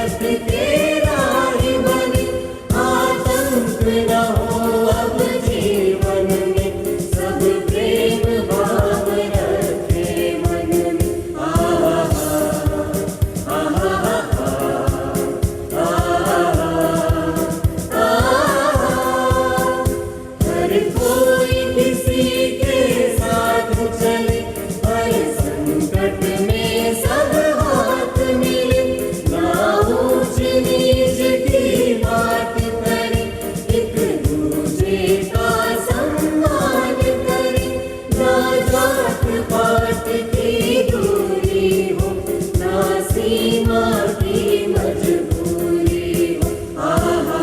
पथ तेरा ही बने, आतंक न हो अब जीवन में, सब प्रेम भाव रखे मन में। आहा आहा हर कोई किसी के साथ चले, हर संकट में सब हाथ मिले, ना ऊंच नीच की बात करे, एक दूसरे का सम्मान करे, ना जात पात की दूरी हो, ना सीमा की मजबूरी हो। आहा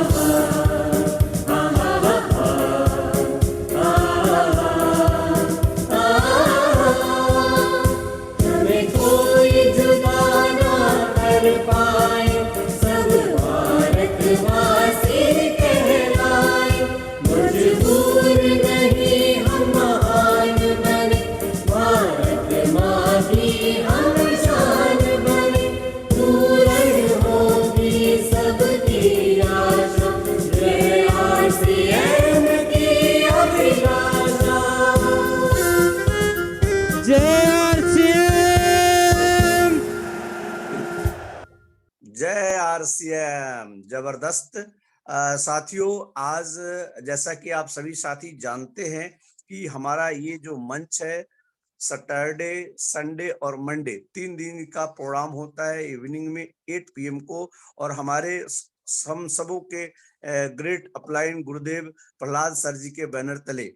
हमें कोई जुदा ना कर पाए, सब भारतवासी कहलाए, मजबूर नहीं हम महान बने, भारत माँ की हम शान बने, पूर्ण होगी सबकी आशा, जय आरसीएम की अभिलाषा। जय आरसीएम। जय आरसीएम। जबरदस्त। साथियों, आज जैसा कि आप सभी साथी जानते हैं कि हमारा ये जो मंच है, सैटरडे, संडे और मंडे 3 दिन का प्रोग्राम होता है इवनिंग में 8 PM को, और हमारे हम सबों के ग्रेट अपलाइन गुरुदेव प्रहलाद सर जी के बैनर तले।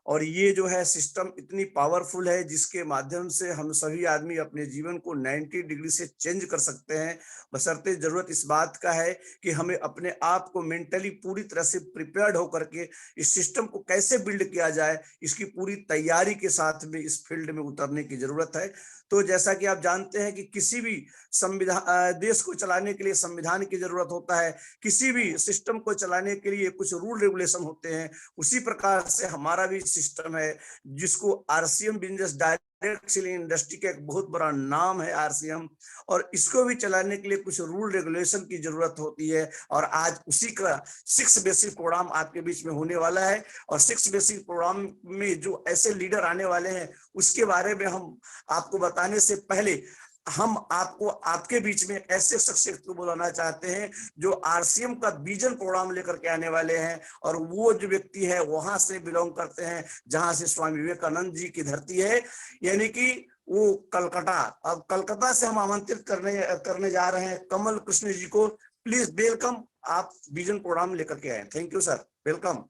और ये जो है सिस्टम इतनी पावरफुल है जिसके माध्यम से हम सभी आदमी अपने जीवन को 90 डिग्री से चेंज कर सकते हैं, बशर्ते जरूरत इस बात का है कि हमें अपने आप को मेंटली पूरी तरह से प्रिपेयर्ड होकर के इस सिस्टम को कैसे बिल्ड किया जाए, इसकी पूरी तैयारी के साथ में इस फील्ड में उतरने की जरूरत है। तो जैसा कि आप जानते हैं कि किसी भी संविधान, देश को चलाने के लिए संविधान की जरूरत होता है, किसी भी सिस्टम को चलाने के लिए कुछ रूल रेगुलेशन होते हैं, उसी प्रकार से हमारा भी सिस्टम है जिसको RCM business direct selling industry का एक बहुत बड़ा नाम है आरसीएम, और इसको भी चलाने के लिए कुछ रूल रेगुलेशन की जरूरत होती है। और आज उसी का 6 बेसिक प्रोग्राम आपके बीच में होने वाला है, और 6 बेसिक प्रोग्राम में जो ऐसे लीडर आने वाले हैं उसके बारे में हम आपको बताने से पहले हम आपको आपके बीच में ऐसे शख्सियत को बुलाना चाहते हैं जो आरसीएम का विजन प्रोग्राम लेकर के आने वाले हैं, और वो जो व्यक्ति है वहां से बिलोंग करते हैं जहां से स्वामी विवेकानंद जी की धरती है, यानी कि वो कलकत्ता। अब कलकत्ता से हम आमंत्रित करने जा रहे हैं कमल कृष्ण जी को। प्लीज वेलकम, आप विजन प्रोग्राम लेकर के आए। Thank you sir, welcome.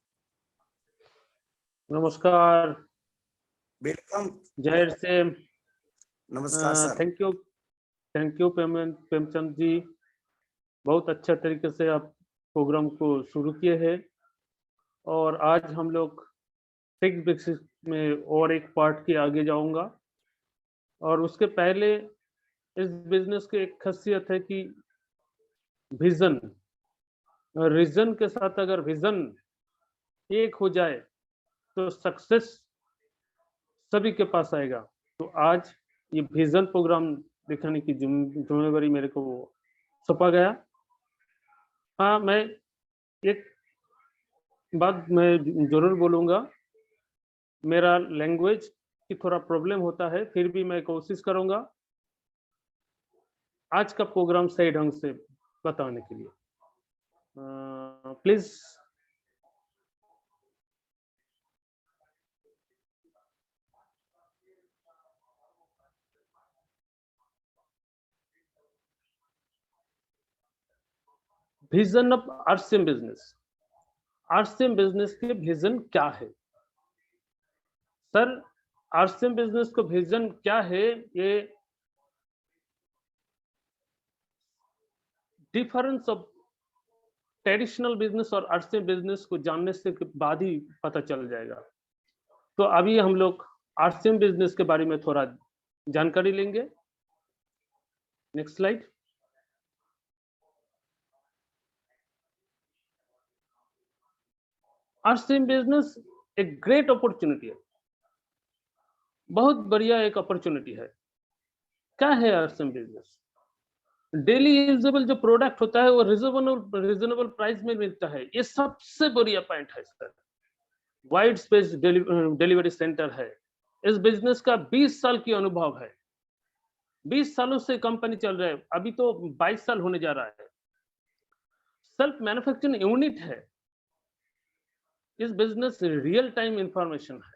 नमस्कार, वेलकम। जय से। नमस्कार sir. Thank you Premchand ji, बहुत अच्छा तरीके से आप प्रोग्राम को शुरू किए हैं। और आज हम लोग 6 बेसिस में और एक पार्ट के आगे जाऊंगा। और उसके पहले इस बिजनेस की एक खासियत है कि विजन, रीजन के साथ अगर विजन एक हो जाए तो सक्सेस सभी के पास आएगा। तो आज ये विजन प्रोग्राम दिखाने की जिम्मेवारी मेरे को सौंपा गया। हाँ, मैं एक बात मैं जरूर बोलूँगा, मेरा लैंग्वेज की थोड़ा प्रॉब्लम होता है, फिर भी मैं कोशिश करूँगा आज का प्रोग्राम सही ढंग से बताने के लिए। Please vision of RCM business. RCM business के विजन क्या है सर? आरसीएम बिजनेस का विजन क्या है? ये डिफरेंस ऑफ ट्रेडिशनल बिजनेस और आरसीएम बिजनेस को जानने से के बाद ही पता चल जाएगा। तो अभी हम लोग आरसीएम बिजनेस के बारे में थोड़ा जानकारी लेंगे। Next slide. आरसीएम बिजनेस एक ग्रेट अपॉर्चुनिटी है, बहुत बढ़िया एक अपॉर्चुनिटी है। क्या है आरसीएम बिजनेस? डेली यूजेबल जो प्रोडक्ट होता है वो रीजनेबल प्राइस में मिलता है। ये सबसे बढ़िया पॉइंट है sir. Wide space delivery centre है। इस बिजनेस का 20 साल की अनुभव है। 20 सालों से कंपनी चल रहा है, अभी तो 22 साल होने जा रहा है। सेल्फ मैन्युफैक्चरिंग यूनिट है। इस बिजनेस रियल टाइम इंफॉर्मेशन है।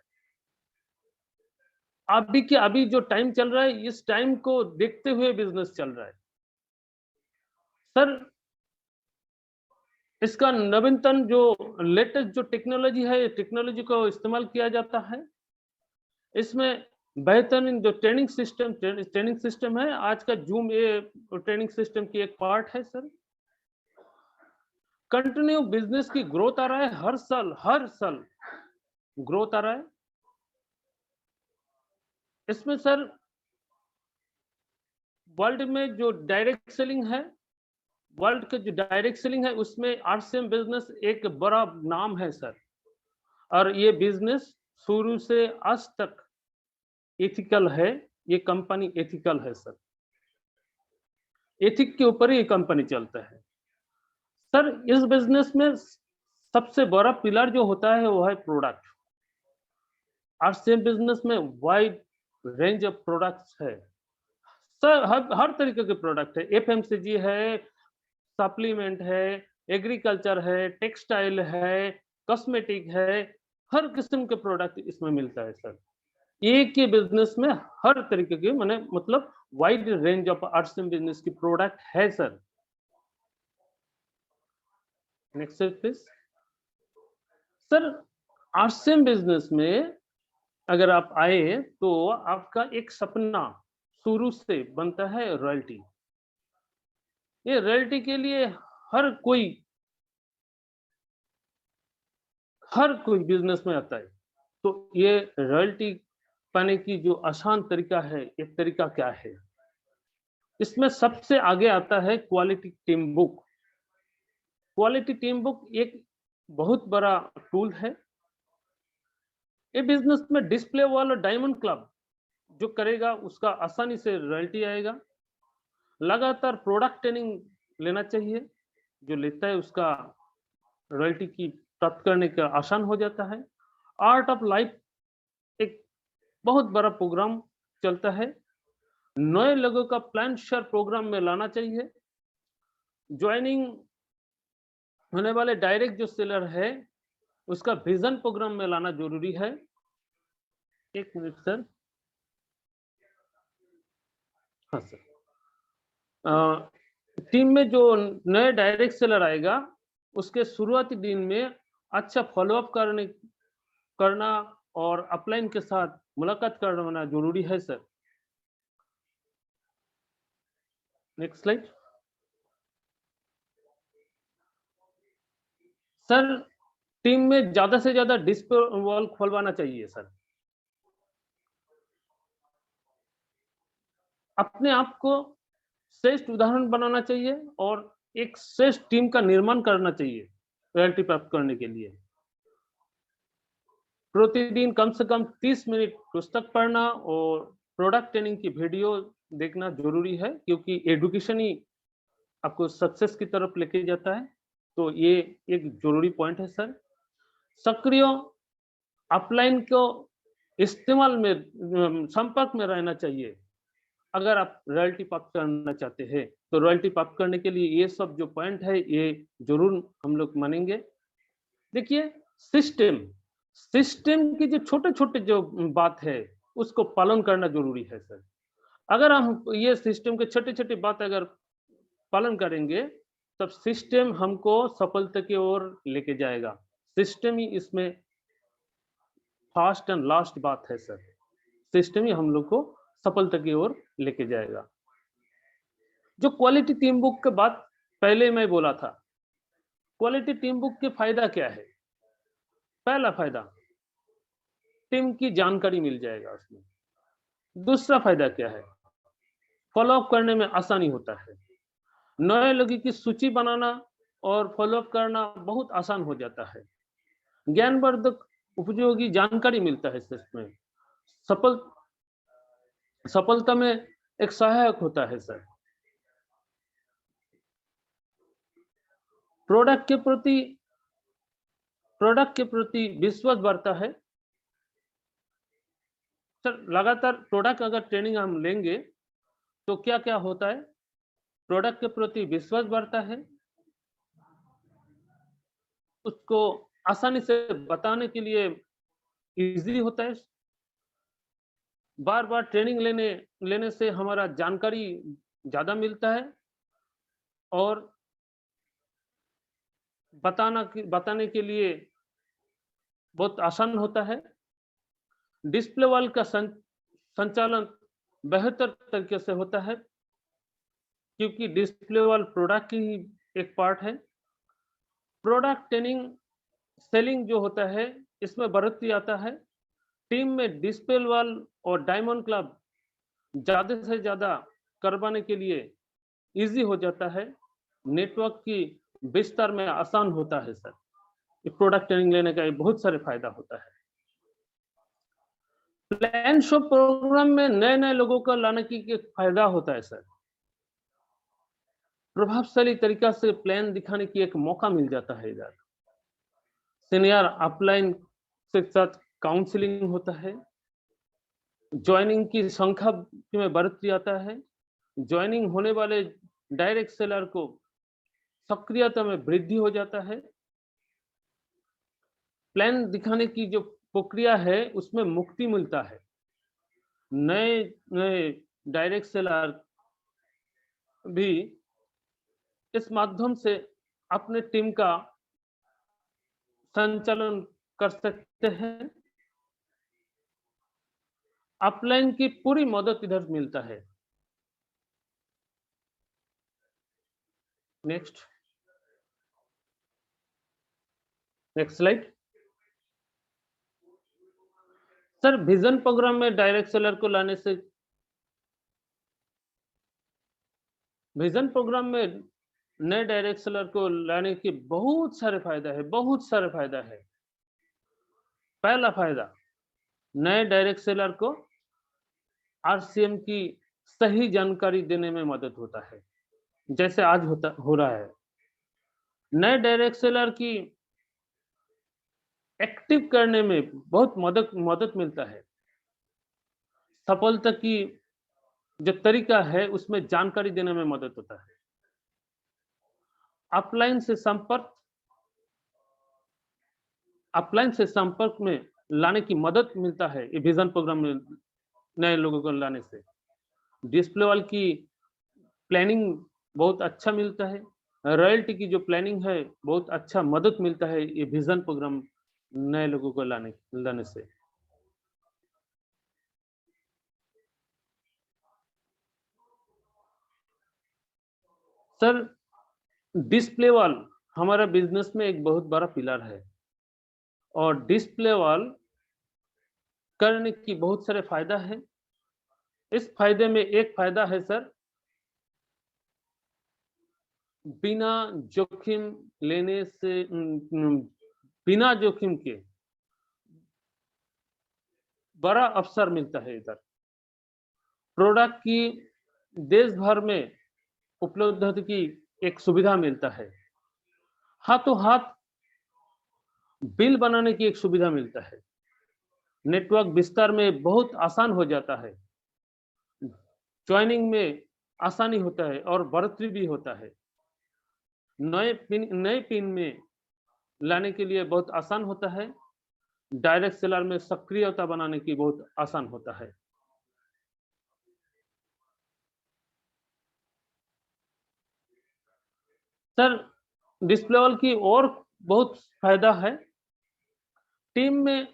अभी के अभी जो टाइम चल रहा है, इस टाइम को देखते हुए बिजनेस चल रहा है सर। इसका नवीनतम जो लेटेस्ट जो टेक्नोलॉजी है, टेक्नोलॉजी को इस्तेमाल किया जाता है। इसमें बेहतरीन जो ट्रेनिंग सिस्टम है, आज का जूम ये ट्रेनिंग सिस्टम की एक पार्ट है सर। कंटिन्यू बिजनेस की ग्रोथ आ रहा है, हर साल ग्रोथ आ रहा है। इसमें सर वर्ल्ड में जो डायरेक्ट सेलिंग है, वर्ल्ड का जो डायरेक्ट सेलिंग है, उसमें आरसीएम बिजनेस एक बड़ा नाम है सर। और ये बिजनेस शुरू से आज तक एथिकल है। ये कंपनी एथिकल है सर। एथिक के ऊपर ही ये कंपनी चलता है सर। इस बिजनेस में सबसे बड़ा पिलर जो होता है वो है प्रोडक्ट। आरसीएम बिजनेस में वाइड रेंज ऑफ प्रोडक्ट्स है सर। हर तरीके के प्रोडक्ट है। एफएमसीजी है, सप्लीमेंट है, एग्रीकल्चर है, टेक्सटाइल है, कॉस्मेटिक है, हर किस्म के प्रोडक्ट इसमें मिलता है सर। एक ही बिजनेस में हर तरीके के मतलब wide range of RCM business की प्रोडक्ट है sir. Next please sir. RCM business में अगर आप आए तो आपका एक सपना शुरू से बनता है रॉयल्टी। ये रॉयल्टी के लिए हर कोई बिजनेस में आता है। तो ये रॉयल्टी पाने की जो आसान तरीका है, एक तरीका क्या है? इसमें सबसे आगे आता है quality team book. Quality team book एक बहुत बड़ा टूल है। ये बिजनेस में डिस्प्ले वाला डायमंड क्लब जो करेगा उसका आसानी से रॉयल्टी आएगा। लगातार प्रोडक्ट ट्रेनिंग लेना चाहिए, जो लेता है उसका रॉयल्टी की प्राप्त करने का आसान हो जाता है। आर्ट ऑफ लाइफ एक बहुत बड़ा प्रोग्राम चलता है। नए लोगों का प्लान शेयर प्रोग्राम में लाना चाहिए। ज्वाइनिंग होने वाले डायरेक्ट जो सेलर है उसका विजन प्रोग्राम में लाना जरूरी है। एक मिनट सर। हाँ सर। टीम में जो नए डायरेक्ट सेलर आएगा उसके शुरुआती दिन में अच्छा फॉलोअप करना और अपलाइन के साथ मुलाकात करना जरूरी है sir. Next slide sir. Team में ज्यादा से ज्यादा डिस्प्ले वॉल खोलवाना चाहिए सर। अपने आप को श्रेष्ठ उदाहरण बनाना चाहिए और एक श्रेष्ठ टीम का निर्माण करना चाहिए रॉयल्टी प्राप्त करने के लिए। प्रतिदिन कम से कम 30 मिनट पुस्तक पढ़ना और प्रोडक्ट ट्रेनिंग की वीडियो देखना जरूरी है, क्योंकि एजुकेशन ही आपको सक्सेस की तरफ लेके जाता है। तो ये एक जरूरी पॉइंट है सर। सक्रिय अपलाइन को इस्तेमाल में संपर्क में रहना चाहिए। अगर आप रॉयल्टी प्राप्त करना चाहते हैं तो रॉयल्टी प्राप्त करने के लिए ये सब जो पॉइंट है ये जरूर हम लोग मानेंगे। देखिए सिस्टम की जो छोटे छोटे जो बात है उसको पालन करना जरूरी है सर। अगर हम ये सिस्टम के छोटे छोटे बात अगर पालन करेंगे तब सिस्टम हमको सफलता की ओर लेके जाएगा। सिस्टम ही इसमें फर्स्ट एंड लास्ट बात है सर। सिस्टम ही हम लोग को सफलता की ओर लेके जाएगा। जो क्वालिटी टीम बुक के बात पहले मैं बोला था, क्वालिटी टीम बुक के फायदा क्या है? पहला फायदा टीम की जानकारी मिल जाएगा उसमें। दूसरा फायदा क्या है? फॉलोअप करने में आसानी होता है। नए लोगों की सूची बनाना और फॉलोअप करना बहुत आसान हो जाता है। ज्ञानवर्धक उपयोगी जानकारी मिलता है इसमें। सफलता में एक सहायक होता है सर। प्रोडक्ट के प्रति विश्वास बढ़ता है। सर लगातार प्रोडक्ट अगर ट्रेनिंग हम लेंगे तो क्या क्या होता है? प्रोडक्ट के प्रति विश्वास बढ़ता है, उसको आसानी से बताने के लिए इजी होता है। बार बार ट्रेनिंग लेने से हमारा जानकारी ज्यादा मिलता है और बताने के लिए बहुत आसान होता है। डिस्प्ले वॉल का संचालन बेहतर तरीके से होता है क्योंकि डिस्प्ले वॉल प्रोडक्ट की ही एक पार्ट है। प्रोडक्ट ट्रेनिंग सेलिंग जो होता है इसमें बढ़ोतरी आता है। टीम में डिस्प्ले वॉल और डायमंड क्लब ज्यादा से ज्यादा करवाने के लिए इजी हो जाता है। नेटवर्क की विस्तार में आसान होता है। सर प्रोडक्ट ट्रेनिंग लेने का बहुत सारे फायदा होता है। प्लान शो प्रोग्राम में नए लोगों को लाने की एक फायदा होता है। सर प्रभावशाली तरीका से प्लान दिखाने की एक मौका मिल जाता है। इधर सीनियर अपलाइन के साथ काउंसलिंग होता है। ज्वाइनिंग की संख्या में बढ़ोतरी आता है। ज्वाइनिंग होने वाले डायरेक्ट सेलर को सक्रियता में वृद्धि हो जाता है। प्लान दिखाने की जो प्रक्रिया है उसमें मुक्ति मिलता है। नए डायरेक्ट सेलर भी इस माध्यम से अपने टीम का संचालन कर सकते हैं। अपलाइन की पूरी मदद इधर मिलता है। Next slide. Sir vision program में डायरेक्ट सेलर को लाने से विजन प्रोग्राम में नए डायरेक्ट सेलर को लाने के बहुत सारे फायदा है। पहला फायदा, नए डायरेक्ट सेलर को आरसीएम की सही जानकारी देने में मदद होता है, जैसे आज हो रहा है। नए डायरेक्ट सेलर की एक्टिव करने में बहुत मदद मिलता है। सफलता की जो तरीका है उसमें जानकारी देने में मदद होता है। अपलाइन से संपर्क में लाने की मदद मिलता है ये विजन प्रोग्राम में नए लोगों को लाने से। डिस्प्ले वॉल की प्लानिंग बहुत अच्छा मिलता है। रॉयल्टी की जो प्लानिंग है बहुत अच्छा मदद मिलता है ये विजन प्रोग्राम नए लोगों को लाने से। सर डिस्प्ले वॉल हमारा बिजनेस में एक बहुत बड़ा पिलर है और डिस्प्ले वॉल करने की बहुत सारे फायदा है। इस फायदे में एक फायदा है सर, बिना जोखिम लेने से बिना जोखिम के बड़ा अवसर मिलता है। इधर प्रोडक्ट की देश भर में उपलब्धता की एक सुविधा मिलता है। हाथों हाथ बिल बनाने की एक सुविधा मिलता है। नेटवर्क विस्तार में बहुत आसान हो जाता है। ज्वाइनिंग में आसानी होता है और बढ़ोतरी भी होता है। नए पिन में लाने के लिए बहुत आसान होता है। डायरेक्ट सेलर में सक्रियता बनाने की बहुत आसान होता है। सर डिस्प्ले वॉल की और बहुत फायदा है। टीम में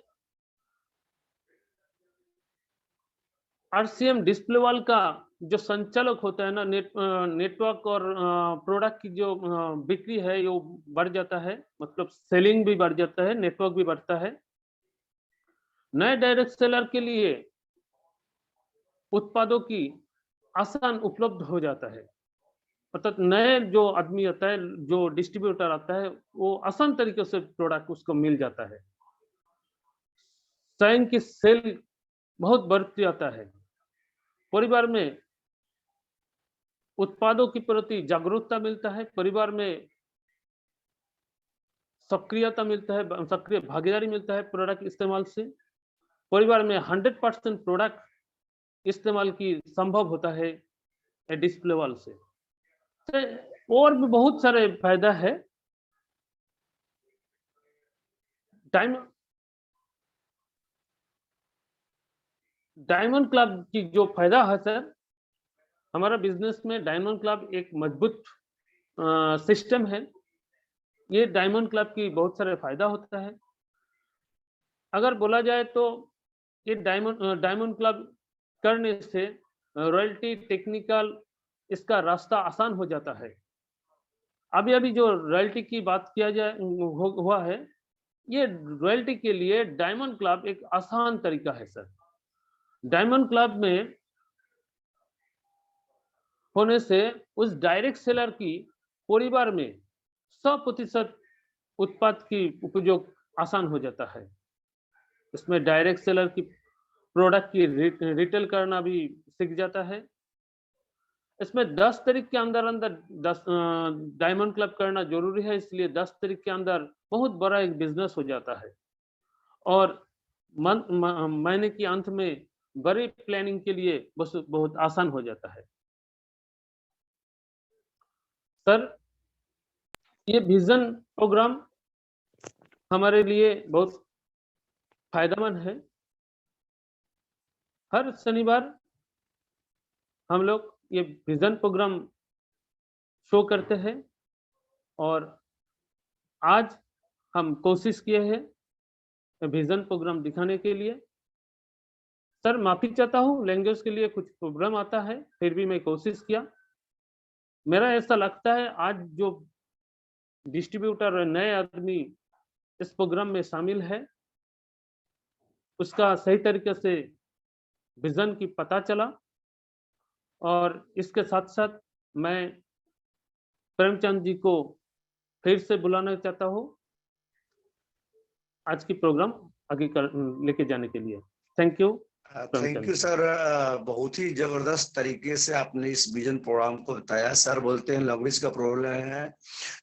आरसीएम डिस्प्ले वॉल का जो संचालक होता है ना, नेटवर्क और प्रोडक्ट की जो बिक्री है वो बढ़ जाता है, मतलब सेलिंग भी बढ़ जाता है, नेटवर्क भी बढ़ता है। नए डायरेक्ट सेलर के लिए उत्पादों की आसान उपलब्ध हो जाता है। मतलब नए जो आदमी आता है, जो डिस्ट्रीब्यूटर आता है, वो आसान तरीके से प्रोडक्ट उसको मिल जाता है। स्वयं की सेल बहुत बढ़ती आता है। परिवार में उत्पादों के प्रति जागरूकता मिलता है। परिवार में सक्रियता मिलता है, सक्रिय भागीदारी मिलता है प्रोडक्ट इस्तेमाल से। परिवार में 100% प्रोडक्ट इस्तेमाल की संभव होता है डिस्प्ले वॉल से। तो और भी बहुत सारे फायदा है। डायमंड क्लब की जो फायदा है सर, हमारा बिजनेस में डायमंड क्लब एक मजबूत सिस्टम है। ये डायमंड क्लब की बहुत सारे फायदा होता है। अगर बोला जाए तो ये डायमंड क्लब करने से रॉयल्टी टेक्निकल इसका रास्ता आसान हो जाता है। अभी जो रॉयल्टी की बात किया जाए हुआ है, ये रॉयल्टी के लिए डायमंड क्लब एक आसान तरीका है सर। डायमंड क्लब में होने से उस डायरेक्ट सेलर की परिवार में 100% उत्पाद की उपयोग आसान हो जाता है। इसमें डायरेक्ट सेलर की प्रोडक्ट की रिटेल करना भी सीख जाता है। इसमें 10 तारीख के अंदर 10 डायमंड क्लब करना जरूरी है, इसलिए 10 तारीख के अंदर बहुत बड़ा एक बिजनेस हो जाता है और महीने के अंत में बड़ी प्लानिंग के लिए बहुत आसान हो जाता है। सर, ये विजन प्रोग्राम हमारे लिए बहुत फायदेमंद है। हर शनिवार हम लोग ये विजन प्रोग्राम शो करते हैं और आज हम कोशिश किए हैं विजन प्रोग्राम दिखाने के लिए। सर, माफी चाहता हूँ, लैंग्वेज के लिए कुछ प्रॉब्लम आता है, फिर भी मैं कोशिश किया। मेरा ऐसा लगता है आज जो डिस्ट्रीब्यूटर नए आदमी इस प्रोग्राम में शामिल है, उसका सही तरीके से विजन की पता चला और इसके साथ साथ मैं प्रेमचंद जी को फिर से बुलाना चाहता हूँ आज की प्रोग्राम आगे लेके जाने के लिए। Thank you. Thank you sir. बहुत ही जबरदस्त तरीके से आपने इस विजन प्रोग्राम को बताया। सर बोलते हैं लैंग्वेज का प्रॉब्लम है,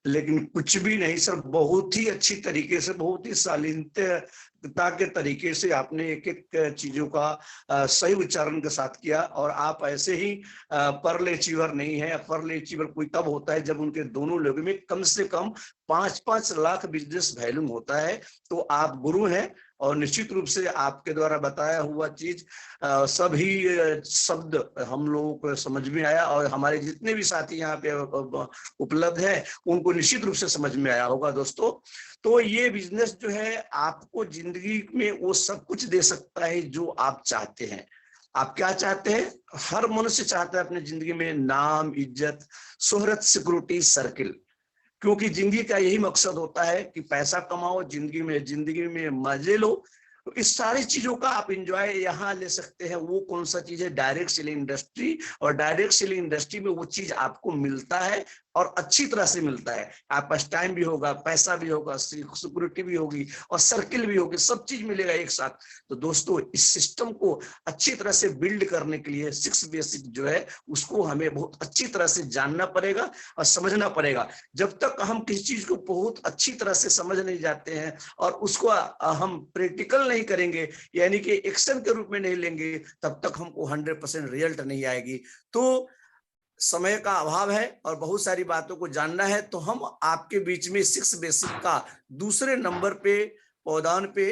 लेकिन कुछ भी नहीं सर, बहुत ही अच्छी तरीके से, बहुत ही शालीनता के तरीके से आपने एक एक चीजों का सही उच्चारण के साथ किया। और आप ऐसे ही पर्ल अचीवर नहीं है। पर्ल अचीवर कोई तब होता है जब उनके दोनों लोगों में कम से कम 5-5 लाख बिजनेस वैल्यूम होता है। तो आप गुरु हैं और निश्चित रूप से आपके द्वारा बताया हुआ चीज सभी शब्द हम लोगों को समझ में आया और हमारे जितने भी साथी यहाँ पे उपलब्ध हैं उनको निश्चित रूप से समझ में आया होगा दोस्तों। तो ये बिजनेस जो है आपको जिंदगी में वो सब कुछ दे सकता है जो आप चाहते हैं। आप क्या चाहते हैं? हर मनुष्य चाहता है अपनी जिंदगी में नाम, इज्जत, शोहरत, सिक्योरिटी, सर्किल, क्योंकि जिंदगी का यही मकसद होता है कि पैसा कमाओ, जिंदगी में मजे लो। तो इस सारी चीजों का आप एंजॉय यहाँ ले सकते हैं। वो कौन सा चीज है? Direct selling industry. और डायरेक्ट सेलिंग इंडस्ट्री में वो चीज आपको मिलता है और अच्छी तरह से मिलता है। आपके पास टाइम भी होगा, पैसा भी होगा, सिक्योरिटी भी होगी और सर्किल भी होगी, सब चीज मिलेगा एक साथ। तो दोस्तों, इस सिस्टम को अच्छी तरह से बिल्ड करने के लिए 6 बेसिक जो है उसको हमें बहुत अच्छी तरह से जानना पड़ेगा और समझना पड़ेगा। जब तक हम किसी चीज को बहुत अच्छी तरह से समझ नहीं जाते हैं और उसको हम प्रैक्टिकल नहीं करेंगे, यानी कि एक्शन के रूप में नहीं लेंगे, तब तक हमको 100% रिजल्ट नहीं आएगी। तो समय का अभाव है और बहुत सारी बातों को जानना है, तो हम आपके बीच में 6 बेसिक का दूसरे नंबर पे पौधान पे,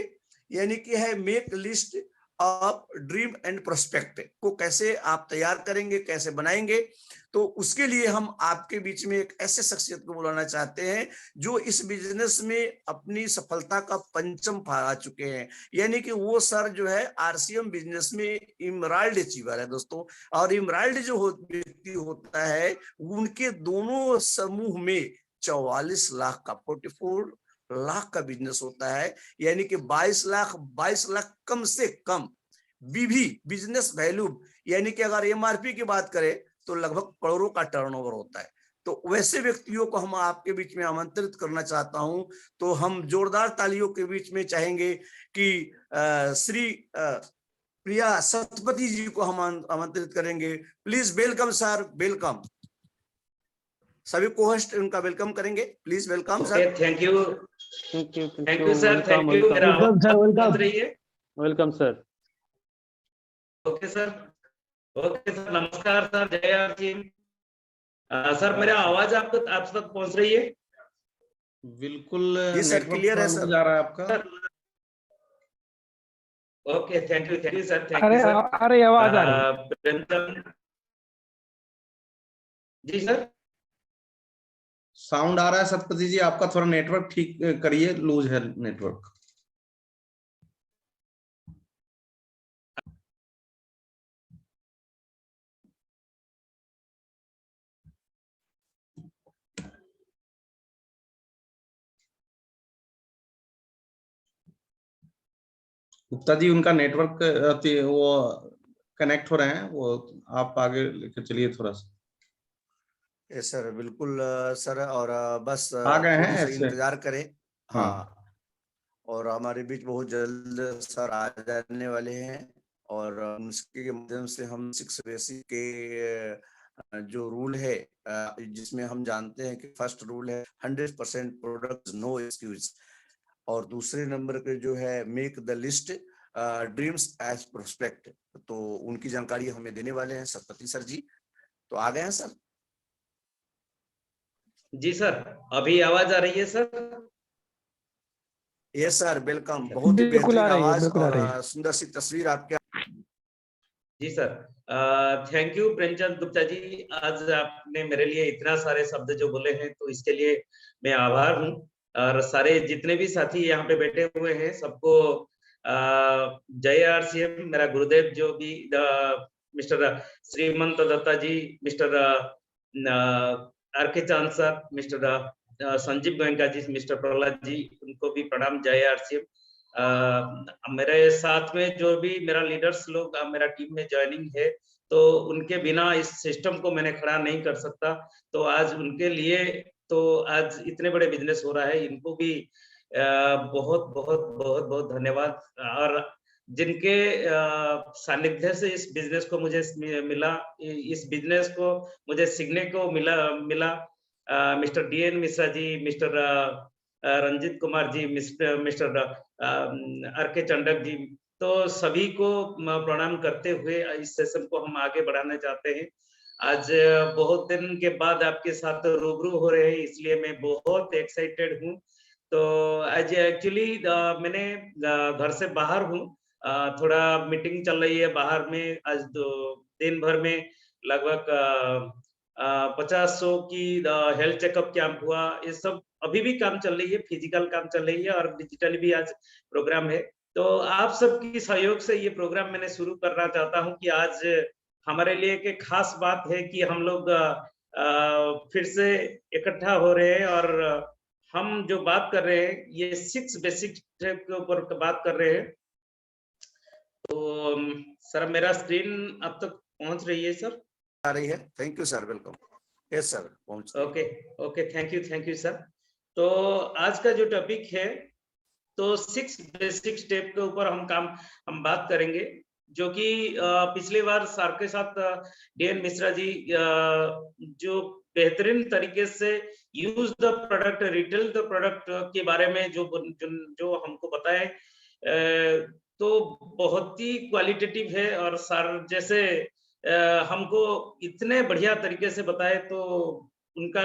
यानी कि है make list of dream and prospect को कैसे आप तैयार करेंगे, कैसे बनाएंगे। तो उसके लिए हम आपके बीच में एक ऐसे शख्सियत को बुलाना चाहते हैं जो इस बिजनेस में अपनी सफलता का पंचम फहरा चुके हैं, यानी कि वो सर जो है आरसीएम बिजनेस में इमराल्ड अचीवर है दोस्तों। और इमराल्ड जो व्यक्ति होता है उनके दोनों समूह में 44 लाख का 44 लाख का बिजनेस होता है, यानी कि 22 लाख कम से कम बीवी बिजनेस वैल्यू, यानी कि अगर एमआरपी की बात करें तो लगभग करोड़ों का टर्नओवर होता है। तो वैसे व्यक्तियों को हम आपके बीच में आमंत्रित करना चाहता हूं। तो हम जोरदार तालियों के बीच में चाहेंगे कि श्री प्रिया सतपति जी को हम आमंत्रित करेंगे। Please welcome sir, welcome. सभी को-होस्ट उनका वेलकम करेंगे, please welcome sir. Thank you thank you sir, thank you. मेरा वेलकम सर, वेलकम। रही है। Welcome sir. ओके सर, नमस्कार सर, जय आर टीम। सर मेरा आवाज आप तक पहुंच रही है? बिल्कुल ये सर क्लियर है सर। जा रहा है आपका। Okay, thank you sir, thank अरे यू सर। अरे आवाज आ रही प्रेमचंद जी सर। साउंड आ रहा है सतपति जी, आपका थोड़ा नेटवर्क ठीक करिए, लूज है नेटवर्क। गुप्ता जी उनका नेटवर्क वो कनेक्ट हो रहे हैं, वो आप आगे लेकर चलिए थोड़ा सा। यस सर, बिल्कुल सर। और बस आ गए हैं थोड़ी सा ऐसे। इंतजार करें। हाँ। हाँ, और हमारे बीच बहुत जल्द सर आ जाने वाले हैं, और उसके माध्यम से हम 6 बेसिक के जो रूल है, जिसमें हम जानते हैं कि फर्स्ट रूल है 100% प्रोडक्ट्स नो एक्सक्यूज, और दूसरे नंबर पे जो है make the list dreams as prospect. तो उनकी जानकारी हमें देने वाले हैं सतपति सर जी। तो आ गए हैं सर? जी सर, अभी आवाज आ रही है सर? Yes sir, welcome. बहुत ही बिल्कुल आ बेहतरीन रही है, आवाज बिल्कुल आ और रही है। सुंदर सी तस्वीर आपके। जी sir, thank you Premchand Gupta ji. आज आपने मेरे लिए इतना सारे शब्द जो बोले हैं, तो इसके लिए मैं आभार हूँ। और सारे जितने भी साथी यहाँ पे बैठे हुए हैं, सबको जय आरसीएम। मेरा गुरुदेव जो भी mister Shrimant Datta ji, mister R K Chand sir, mister Sanjeev Goenka ji, mister Prahlad ji, उनको भी प्रणाम, जय आरसीएम। मेरे साथ में जो भी मेरा लीडर्स लोग मेरा टीम में ज्वाइनिंग है, तो उनके बिना इस सिस्टम को मैंने खड़ा नहीं कर सकता। तो आज उनके लिए तो आज इतने बड़े बिजनेस हो रहा है, इनको भी बहुत बहुत बहुत बहुत धन्यवाद। और जिनके सानिध्य से इस बिजनेस को मुझे मिला, इस बिजनेस को मुझे सीखने को मिला mister D N Mishra ji, mister Ranjit Kumar ji, mister R K Chandak जी, तो सभी को प्रणाम करते हुए इस सेशन को हम आगे बढ़ाना चाहते हैं। आज बहुत दिन के बाद आपके साथ रूबरू हो रहे हैं, इसलिए मैं बहुत एक्साइटेड हूँ। तो आज एक्चुअली मैंने घर से बाहर हूँ, थोड़ा मीटिंग चल रही है बाहर में। आज दिन भर में लगभग 50-100 की हेल्थ चेकअप कैंप हुआ। ये सब अभी भी काम चल रही है, फिजिकल काम चल रही है, और डिजिटल भी आज प्रोग्राम है। तो आप सबकी सहयोग से ये प्रोग्राम मैंने शुरू करना चाहता हूँ कि आज हमारे लिए एक खास बात है कि हम लोग फिर से इकट्ठा हो रहे हैं, और हम जो बात कर रहे हैं ये 6 बेसिक स्टेप के ऊपर बात कर रहे हैं। तो सर मेरा स्क्रीन अब तक पहुंच रही है सर? आ रही है। Thank you sir, welcome. Yes sir, पहुंच। Okay, thank you sir. तो आज का जो टॉपिक है, तो 6 बेसिक स्टेप के ऊपर हम बात करेंगे, जो कि पिछली बार सर के साथ डीएन मिश्रा जी जो बेहतरीन तरीके से use the product, retail the product के बारे में जो हमको बताए, तो बहुत ही क्वालिटेटिव है। और सर जैसे हमको इतने बढ़िया तरीके से बताए, तो उनका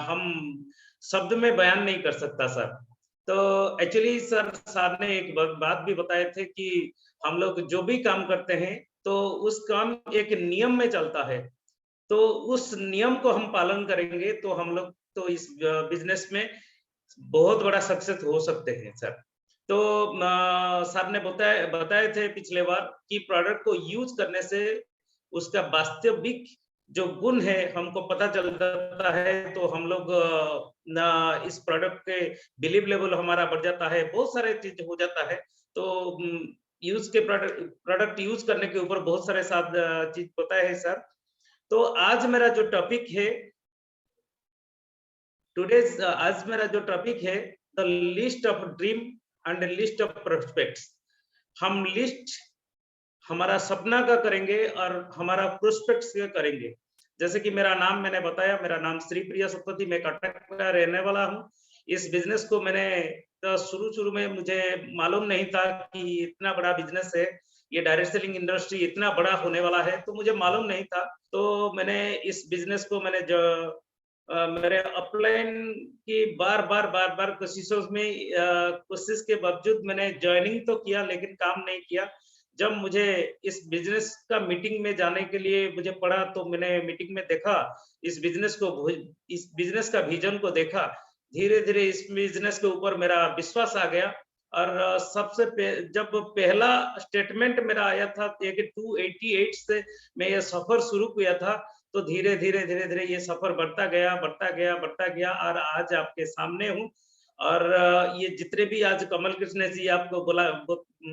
हम शब्द में बयान नहीं कर सकता सर। तो एक्चुअली सर ने एक बात भी बताए थे कि हम लोग जो भी काम करते हैं, तो उस काम एक नियम में चलता है, तो उस नियम को हम पालन करेंगे तो हम लोग तो इस बिजनेस में बहुत बड़ा सक्सेस हो सकते हैं सर। तो सर ने बताए थे पिछले बार कि प्रोडक्ट को यूज करने से उसका वास्तविक जो गुण है हमको पता चल जाता है, तो हम लोग इस प्रोडक्ट के बिलीव लेवल हमारा बढ़ जाता है, बहुत सारे चीज हो जाता है। तो यूज के प्रोडक्ट यूज करने के ऊपर बहुत सारे चीज पता है सर। तो आज मेरा जो टॉपिक है the list of dream and list of prospects. हम लिस्ट हमारा सपना का करेंगे और हमारा प्रोस्पेक्ट्स का करेंगे। जैसे कि मेरा नाम मैंने बताया, मेरा नाम श्री प्रिया सतपथी, मैं कटक का रहने वाला हूँ। इस बिजनेस को मैंने शुरू में मुझे मालूम नहीं था कि इतना बड़ा बिजनेस है, ये डायरेक्ट सेलिंग इंडस्ट्री इतना बड़ा होने वाला है, तो मुझे मालूम नहीं था। तो मैंने इस बिजनेस को मैंने जो मेरे अपलाइन की बार कोशिशों में कोशिश के बावजूद मैंने ज्वाइनिंग तो किया, लेकिन काम नहीं किया। जब मुझे इस बिजनेस का मीटिंग में जाने के लिए मुझे पड़ा, तो मैंने मीटिंग में देखा इस बिजनेस का विजन को देखा। धीरे-धीरे इस बिजनेस के ऊपर मेरा विश्वास आ गया और जब पहला स्टेटमेंट मेरा आया था 288 से मैं ये सफर शुरू किया था, तो धीरे-धीरे ये सफर बढ़ता गया और आज आपके सामने हूँ। और ये जितने भी आज कमल कृष्ण जी आपको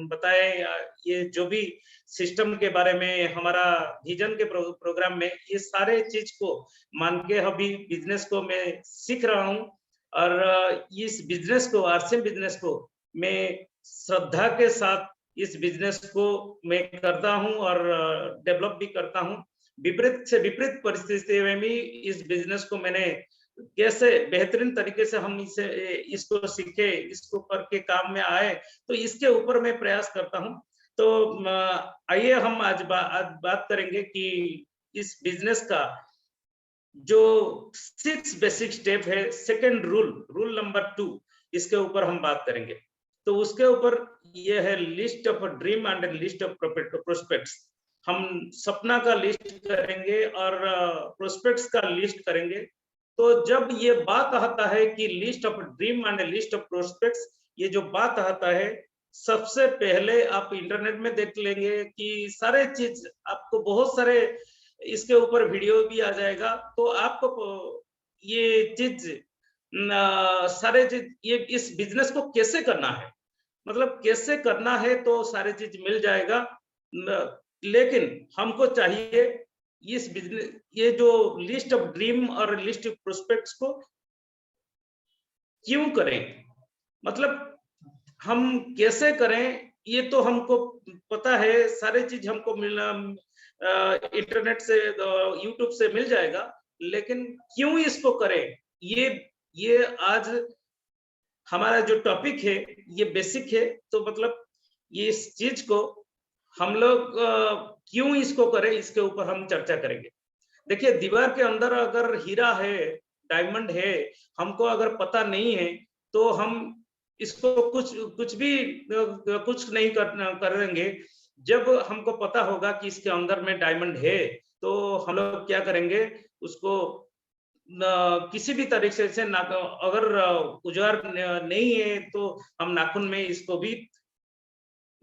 बताए, ये जो भी सिस्टम के बारे में हमारा विजन के प्रोग्राम में, ये सारे चीज को मान के अभी बिजनेस को मैं सीख रहा हूँ। और इस बिजनेस को, आरसीएम बिजनेस को मैं श्रद्धा के साथ इस बिजनेस को मैं करता हूँ और डेवलप भी करता हूँ। विपरीत से विपरीत परिस्थिति में भी इस बिजनेस को मैंने कैसे बेहतरीन तरीके से हम इसको सीखे, इसको करके काम में आए, तो इसके ऊपर मैं प्रयास करता हूँ। तो आइए हम आज बात करेंगे कि इस बिजनेस का जो 6 बेसिक स्टेप है, सेकंड रूल नंबर 2, इसके ऊपर हम बात करेंगे। तो उसके ऊपर ये है list of dream and list of prospects. हम सपना का लिस्ट करेंगे और प्रोस्पेक्ट्स का लिस्ट करेंगे। तो जब ये बात आता है कि list of dream and list of prospects, ये जो बात आता है, सबसे पहले आप इंटरनेट में देख लेंगे कि सारे चीज आपको, बहुत सारे इसके ऊपर वीडियो भी आ जाएगा, तो आपको ये चीज सारे चीज, ये इस बिजनेस को कैसे करना है, मतलब कैसे करना है, तो सारे चीज मिल जाएगा। लेकिन हमको चाहिए इस बिजनेस, ये जो लिस्ट ऑफ ड्रीम और लिस्ट ऑफ प्रोस्पेक्ट्स को क्यों करें, मतलब हम कैसे करें, ये तो हमको पता है, सारे चीज हमको इंटरनेट से, यूट्यूब से मिल जाएगा। लेकिन क्यों इसको करें, ये आज हमारा जो टॉपिक है, ये बेसिक है। तो मतलब ये इस चीज को हम लोग क्यों इसको करें, इसके ऊपर हम चर्चा करेंगे। देखिए, दीवार के अंदर अगर हीरा है, डायमंड है, हमको अगर पता नहीं है, तो हम इसको कुछ नहीं करेंगे। जब हमको पता होगा कि इसके अंदर में डायमंड है, तो हम लोग क्या करेंगे, उसको किसी भी तरीके से अगर उजाड़ नहीं है, तो हम नाखून में इसको भी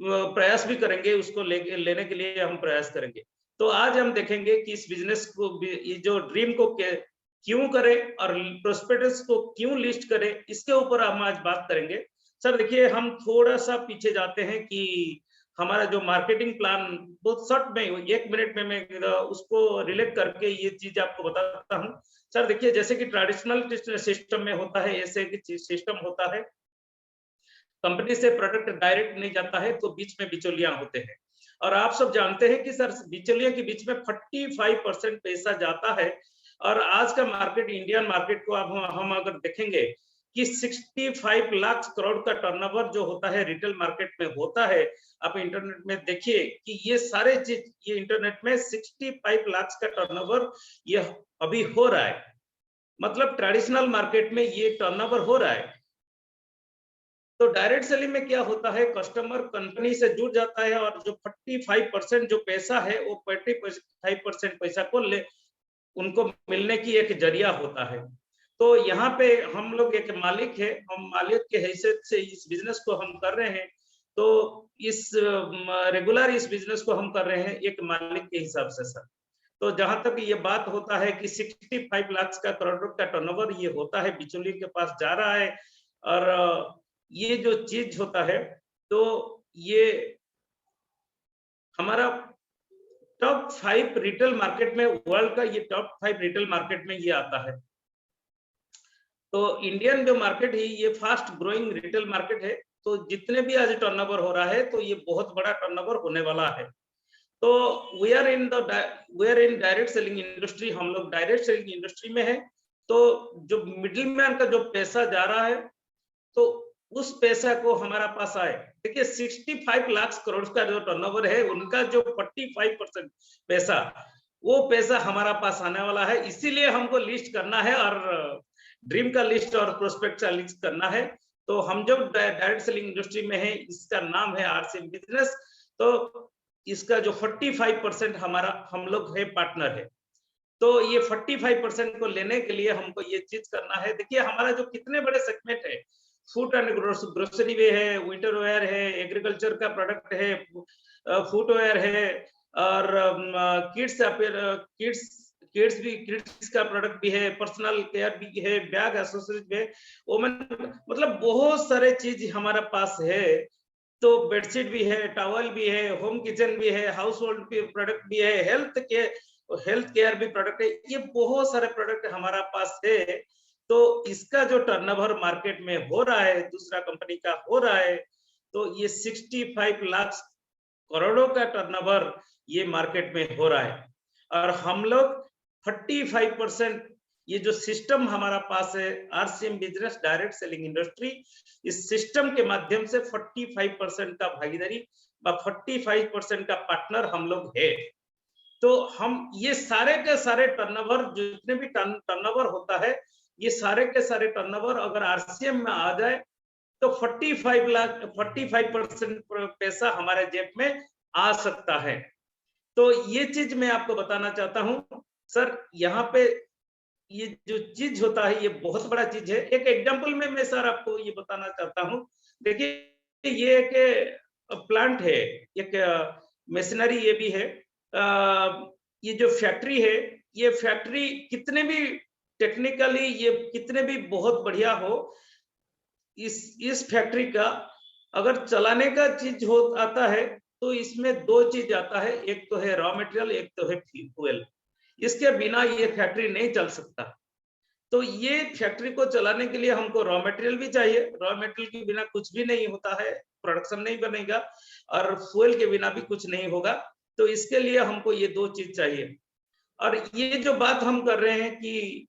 प्रयास भी करेंगे, उसको लेने के लिए हम प्रयास करेंगे। तो आज हम देखेंगे कि इस बिजनेस को, ये जो ड्रीम को क्यों करें और प्रोस्पेक्ट्स को क्यों लिस्ट करें, इसके ऊपर हम आज बात करेंगे। सर देखिए, हम थोड़ा सा पीछे जाते हैं कि हमारा जो मार्केटिंग प्लान, बहुत शॉर्ट में 1 मिनट में मैं उसको रिलेट करके ये चीज आपको बताता हूँ। सर देखिए, जैसे कि ट्रेडिशनल सिस्टम में होता है, ऐसे सिस्टम होता है, कंपनी से प्रोडक्ट डायरेक्ट नहीं जाता है, तो बीच में बिचौलियां होते हैं। और आप सब जानते हैं कि सर बिचौलियों के बीच में 45% पैसा जाता है। और आज का मार्केट, इंडियन मार्केट को अब हम अगर देखेंगे कि 65 लाख करोड़ का टर्नओवर जो होता है रिटेल मार्केट में होता है। आप इंटरनेट में देखिए कि ये सारे चीज, ये इंटरनेट में 65 लाख का टर्नओवर ये अभी हो रहा है, मतलब ट्रेडिशनल मार्केट में ये टर्नओवर हो रहा है। तो डायरेक्ट सेलिंग में क्या होता है, कस्टमर कंपनी से जुड़ जाता है और जो 45% जो पैसा है, वो 45% पैसा को उनको मिलने की एक जरिया होता है। तो यहाँ पे हम लोग एक मालिक है, हम मालिक के हैसियत से इस बिजनेस को हम कर रहे हैं। तो इस रेगुलर इस बिजनेस को हम कर रहे हैं एक मालिक के हिसाब से सर। तो जहां तक ये बात होता है कि 65 लाख का करोड़ का टर्नओवर ये होता है, बिचौलिए के पास जा रहा है। और ये जो चीज होता है, तो ये हमारा टॉप 5 रिटेल मार्केट में, वर्ल्ड का ये टॉप 5 रिटेल मार्केट में ये आता है। तो इंडियन जो मार्केट है, ये फास्ट ग्रोइंग रिटेल मार्केट है। तो जितने भी आज टर्नओवर हो रहा है, तो ये बहुत बड़ा टर्नओवर होने वाला है। तो we are in direct selling industry, हम लोग डायरेक्ट सेलिंग इंडस्ट्री में है। तो जो मिडिल मैन का जो पैसा जा रहा है, तो उस पैसा को हमारा पास आए। देखिए 65 लाख करोड़ का जो टर्नओवर है, उनका जो 45% पैसा, वो पैसा हमारा पास आने वाला है। इसीलिए हमको लिस्ट करना है, और ड्रीम का लिस्ट और प्रोस्पेक्ट का लिस्ट करना है। तो हम जब डायरेक्ट सेलिंग इंडस्ट्री में है, इसका नाम है आरसीएम बिजनेस। तो इसका जो 45% हमारा, हम लोग है पार्टनर है। तो ये 45% को लेने के लिए हमको ये चीज करना है। देखिए हमारा जो कितने बड़े सेगमेंट है, फूड एंड ग्रोसरी वे है, विंटर वेयर है, एग्रीकल्चर का प्रोडक्ट है, फुटवेयर है, और किड्स का प्रोडक्ट भी है, पर्सनल केयर भी है, बैग एक्सेसरीज भी है, वुमेन, मतलब बहुत सारे चीज हमारा पास है। तो बेडशीट भी है, टॉवल भी है, होम किचन भी है, हाउस होल्ड भी प्रोडक्ट भी है, हेल्थ केयर भी प्रोडक्ट है, ये बहुत सारे प्रोडक्ट हमारा पास है। तो इसका जो टर्नओवर मार्केट में हो रहा है, दूसरा कंपनी का हो रहा है, तो ये 65 लाख करोड़ों का टर्नओवर ये मार्केट में हो रहा है। और हम लोग 45%, ये जो सिस्टम हमारा पास है RCM business direct selling industry, इस सिस्टम के माध्यम से 45% का भागीदारी, 45% का पार्टनर हम लोग है। तो हम ये सारे के सारे टर्नओवर, जितने भी टर्नओवर होता है, ये सारे के सारे टर्नओवर अगर आरसीएम में आ जाए तो 45% पैसा हमारे जेब में आ सकता है। तो ये चीज मैं आपको बताना चाहता हूँ सर। यहाँ पे ये जो चीज होता है, ये बहुत बड़ा चीज है। एक एग्जांपल में मैं सर आपको ये बताना चाहता हूँ। देखिए ये एक प्लांट है, एक मशीनरी ये भी है। ये जो फैक्ट्री है, ये फैक्ट्री कितने भी टेक्निकली, ये कितने भी बहुत बढ़िया हो, इस फैक्ट्री का अगर चलाने का चीज हो आता है, तो इसमें दो चीज आता है, एक तो है रॉ मटेरियल, एक तो है फ्यूल। इसके बिना ये फैक्ट्री नहीं चल सकता। तो ये फैक्ट्री को चलाने के लिए हमको रॉ मटेरियल भी चाहिए। रॉ मटेरियल के बिना कुछ भी नहीं होता है, प्रोडक्शन नहीं बनेगा, और फ्यूल के बिना भी कुछ नहीं होगा। तो इसके लिए हमको ये दो चीज चाहिए। और ये जो बात हम कर रहे हैं कि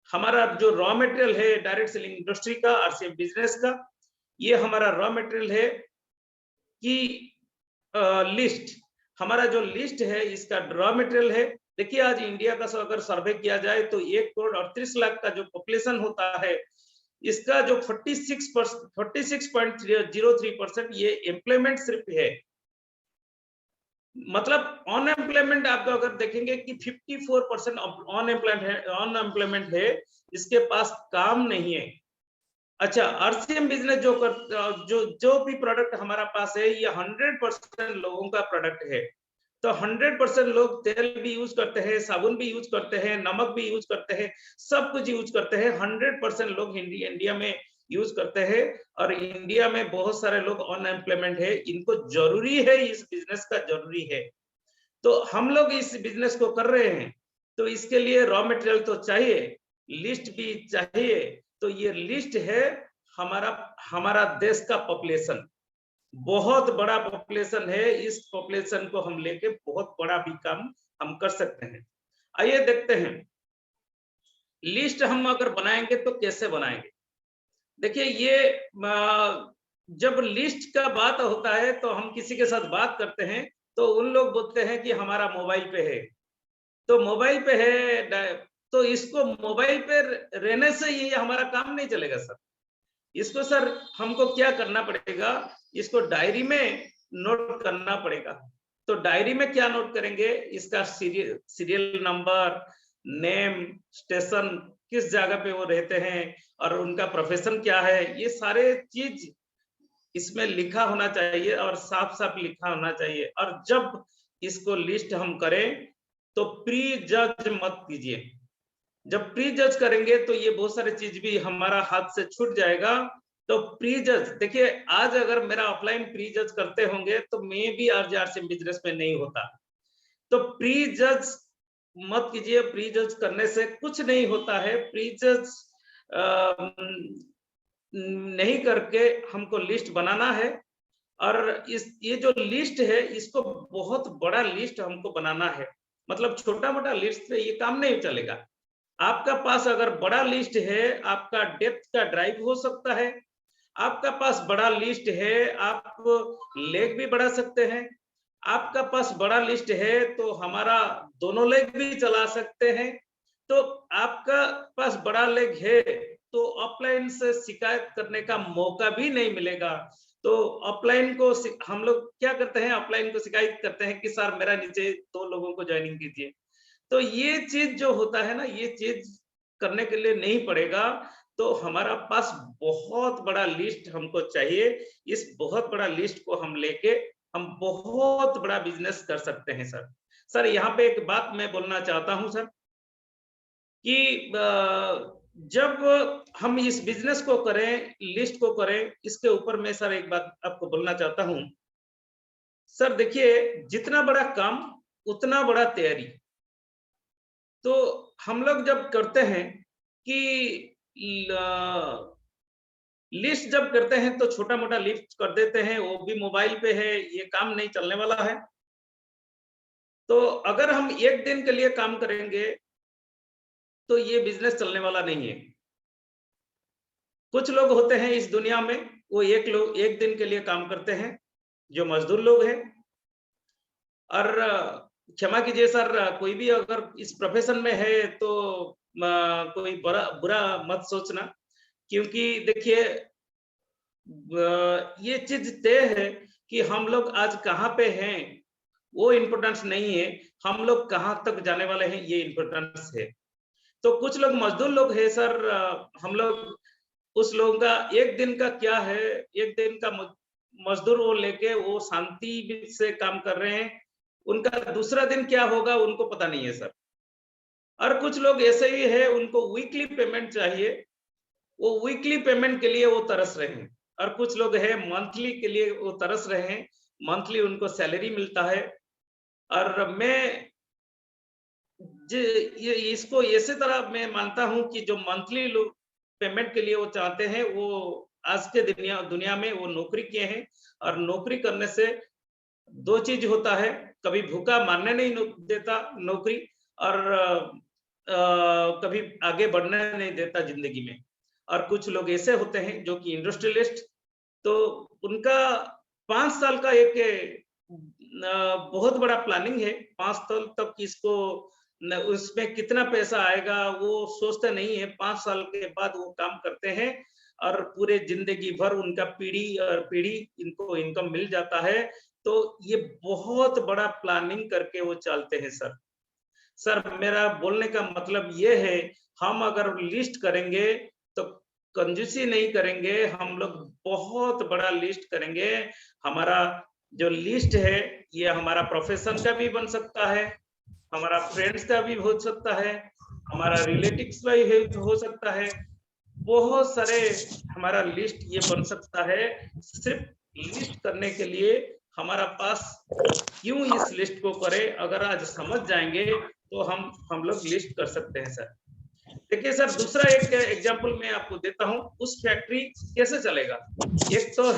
हमारा जो रॉ मटेरियल है डायरेक्ट सेलिंग इंडस्ट्री का, आरसीएम बिजनेस का, ये हमारा रॉ मटेरियल है कि लिस्ट, हमारा जो लिस्ट है इसका रॉ मटेरियल है। देखिए आज इंडिया का अगर सर्वे किया जाए तो 1,38,00,000 का जो पॉपुलेशन होता है, इसका जो 46.03% ये एम्प्लॉयमेंट सिर्फ है। मतलब अनएम्प्लॉयमेंट आप अगर देखेंगे कि 54% अनएम्प्लॉयमेंट है, इसके पास काम नहीं है। अच्छा, आरसीएम बिजनेस जो भी प्रोडक्ट हमारा पास है, ये 100% लोगों का प्रोडक्ट है। तो 100% लोग तेल भी यूज करते हैं, साबुन भी यूज करते हैं, नमक भी यूज करते हैं, सब कुछ यूज करते हैं। 100% लोग इंडिया में यूज करते हैं, और इंडिया में बहुत सारे लोग अनएम्प्लॉयमेंट है, इनको जरूरी है, इस बिजनेस का जरूरी है। तो हम लोग इस बिजनेस को कर रहे हैं, तो इसके लिए रॉ मटेरियल तो चाहिए, लिस्ट भी चाहिए। तो ये लिस्ट है हमारा देश का पॉपुलेशन, बहुत बड़ा पॉपुलेशन है। इस पॉपुलेशन को हम लेके बहुत बड़ा भी काम हम कर सकते हैं। आइए देखते हैं लिस्ट हम अगर बनाएंगे तो कैसे बनाएंगे। देखिए ये जब लिस्ट का बात होता है तो हम किसी के साथ बात करते हैं तो उन लोग बोलते हैं कि हमारा मोबाइल पे है, तो मोबाइल पे है, तो इसको मोबाइल पे रहने से ये हमारा काम नहीं चलेगा सर। इसको सर हमको क्या करना पड़ेगा, इसको डायरी में नोट करना पड़ेगा। तो डायरी में क्या नोट करेंगे, इसका सीरियल नंबर, नेम, स्टेशन, किस जगह पे वो रहते हैं और उनका प्रोफेशन क्या है, ये सारे चीज इसमें लिखा होना चाहिए और साफ साफ लिखा होना चाहिए। और जब इसको लिस्ट हम करें तो प्री जज मत कीजिए। जब प्री जज करेंगे तो ये बहुत सारी चीज भी हमारा हाथ से छूट जाएगा। तो प्री जज, देखिए आज अगर मेरा ऑफलाइन प्री जज करते होंगे तो मैं भी आज आरसीएम बिजनेस में नहीं होता। तो प्री जज मत कीजिए, प्री जज करने से कुछ नहीं होता है। प्री जज नहीं करके हमको लिस्ट बनाना है और ये जो लिस्ट है इसको बहुत बड़ा लिस्ट हमको बनाना है। मतलब छोटा मोटा लिस्ट से ये काम नहीं चलेगा। आपका पास अगर बड़ा लिस्ट है, आपका डेप्थ का ड्राइव हो सकता है। आपका पास बड़ा लिस्ट है, आप लेग भी बढ़ा सकते हैं। आपका पास बड़ा लिस्ट है तो हमारा दोनों लेग भी चला सकते हैं। तो आपका पास बड़ा लेग है तो अपलाइन से शिकायत करने का मौका भी नहीं मिलेगा। तो अपलाइन को हम लोग क्या करते हैं, अपलाइन को शिकायत करते हैं कि सर मेरा नीचे 2 लोगों को ज्वाइनिंग कीजिए। तो ये चीज जो होता है ना, ये चीज करने के लिए नहीं पड़ेगा। तो हमारा पास बहुत बड़ा लिस्ट हमको चाहिए। इस बहुत बड़ा लिस्ट को हम लेके हम बहुत बड़ा बिजनेस कर सकते हैं सर। सर यहाँ पे एक बात मैं बोलना चाहता हूँ सर कि जब हम इस बिजनेस को करें, लिस्ट को करें, इसके ऊपर मैं सर एक बात आपको बोलना चाहता हूँ। सर देखिए, जितना बड़ा काम उतना बड़ा तैयारी। तो हम लोग जब करते हैं कि लिस्ट जब करते हैं तो छोटा मोटा लिस्ट कर देते हैं, वो भी मोबाइल पे है, ये काम नहीं चलने वाला है। तो अगर हम एक दिन के लिए काम करेंगे तो ये बिजनेस चलने वाला नहीं है। कुछ लोग होते हैं इस दुनिया में, वो एक दिन के लिए काम करते हैं, जो मजदूर लोग हैं। और क्षमा कीजिए सर, कोई भी अगर इस प्रोफेशन में है तो कोई बुरा मत सोचना, क्योंकि देखिए ये चीज तय है कि हम लोग आज कहाँ पे हैं वो इम्पोर्टेंस नहीं है, हम लोग कहाँ तक जाने वाले हैं ये इम्पोर्टेंस है। तो कुछ लोग मजदूर लोग हैं सर, हम लोग उस लोगों का एक दिन का क्या है, एक दिन का मजदूर वो लेके वो शांति से काम कर रहे हैं, उनका दूसरा दिन क्या होगा उनको पता नहीं है सर। और कुछ लोग ऐसे ही है, उनको वीकली पेमेंट चाहिए, वो वीकली पेमेंट के लिए वो तरस रहे हैं। और कुछ लोग है मंथली के लिए वो तरस रहे हैं, मंथली उनको सैलरी मिलता है। और मैं ये इसको ऐसे तरह मैं मानता हूं कि जो मंथली लोग पेमेंट के लिए वो चाहते हैं, वो आज के दुनिया में वो नौकरी किए हैं। और नौकरी करने से 2 चीज होता है, कभी भूखा मारने नहीं देता नौकरी, और कभी आगे बढ़ने नहीं देता जिंदगी में। और कुछ लोग ऐसे होते हैं जो कि इंडस्ट्रियलिस्ट, तो उनका 5 साल का एक बहुत बड़ा प्लानिंग है। 5 साल तक इसको उसमें कितना पैसा आएगा वो सोचते नहीं है। 5 साल के बाद वो काम करते हैं और पूरे जिंदगी भर उनका पीढ़ी और पीढ़ी इनको इनकम मिल जाता है। तो ये बहुत बड़ा प्लानिंग करके वो चलते हैं सर। सर मेरा बोलने का मतलब ये है, हम अगर लिस्ट करेंगे तो कंजूसी नहीं करेंगे, हम लोग बहुत बड़ा लिस्ट करेंगे। हमारा जो लिस्ट है ये हमारा प्रोफेशन का भी बन सकता है, हमारा फ्रेंड्स का भी हो सकता है, हमारा रिलेटिव्स का भी हो सकता है। बहुत सारे हमारा लिस्ट ये बन सकता है। सिर्फ लिस्ट करने के लिए हमारा पास क्यों इस लिस्ट को करें, अगर आज समझ जाएंगे तो हम लोग लिस्ट कर सकते हैं सर। देखिए सर, दूसरा एक एग्जांपल मैं आपको देता हूं, उस फैक्ट्री कैसे चलेगा। एक तो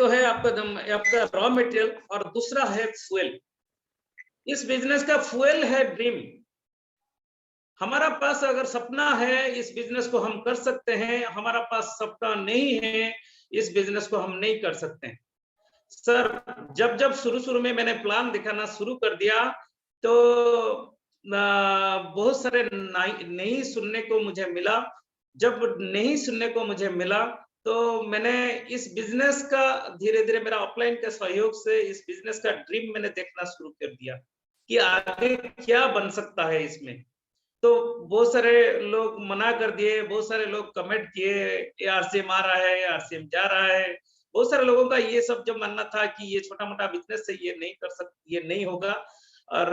है आपका रॉ मटेरियल और दूसरा है फ्यूल। इस बिजनेस का फ्यूल है ड्रीम। हमारा पास अगर सपना है इस बिजनेस को हम कर सकते हैं, हमारा पास सपना नहीं है इस बिजनेस को हम नहीं कर सकते हैं। सर जब शुरू में मैंने प्लान दिखाना शुरू कर दिया तो बहुत सारे नहीं सुनने को मुझे मिला। जब नहीं सुनने को मुझे मिला तो मैंने इस बिजनेस का धीरे-धीरे मेरा ऑफलाइन के सहयोग से इस बिजनेस का ड्रीम मैंने देखना शुरू कर दिया कि आगे क्या बन सकता है इसमें। तो बहुत सारे लोग मना कर दिए, बहुत सारे लोग कमेंट किए, आरसीएम आ रहा है, आरसीएम जा रहा है। बहुत सारे लोगों का ये सब जो मानना था कि ये छोटा-मोटा बिजनेस है, ये नहीं कर सकते, ये नहीं होगा। और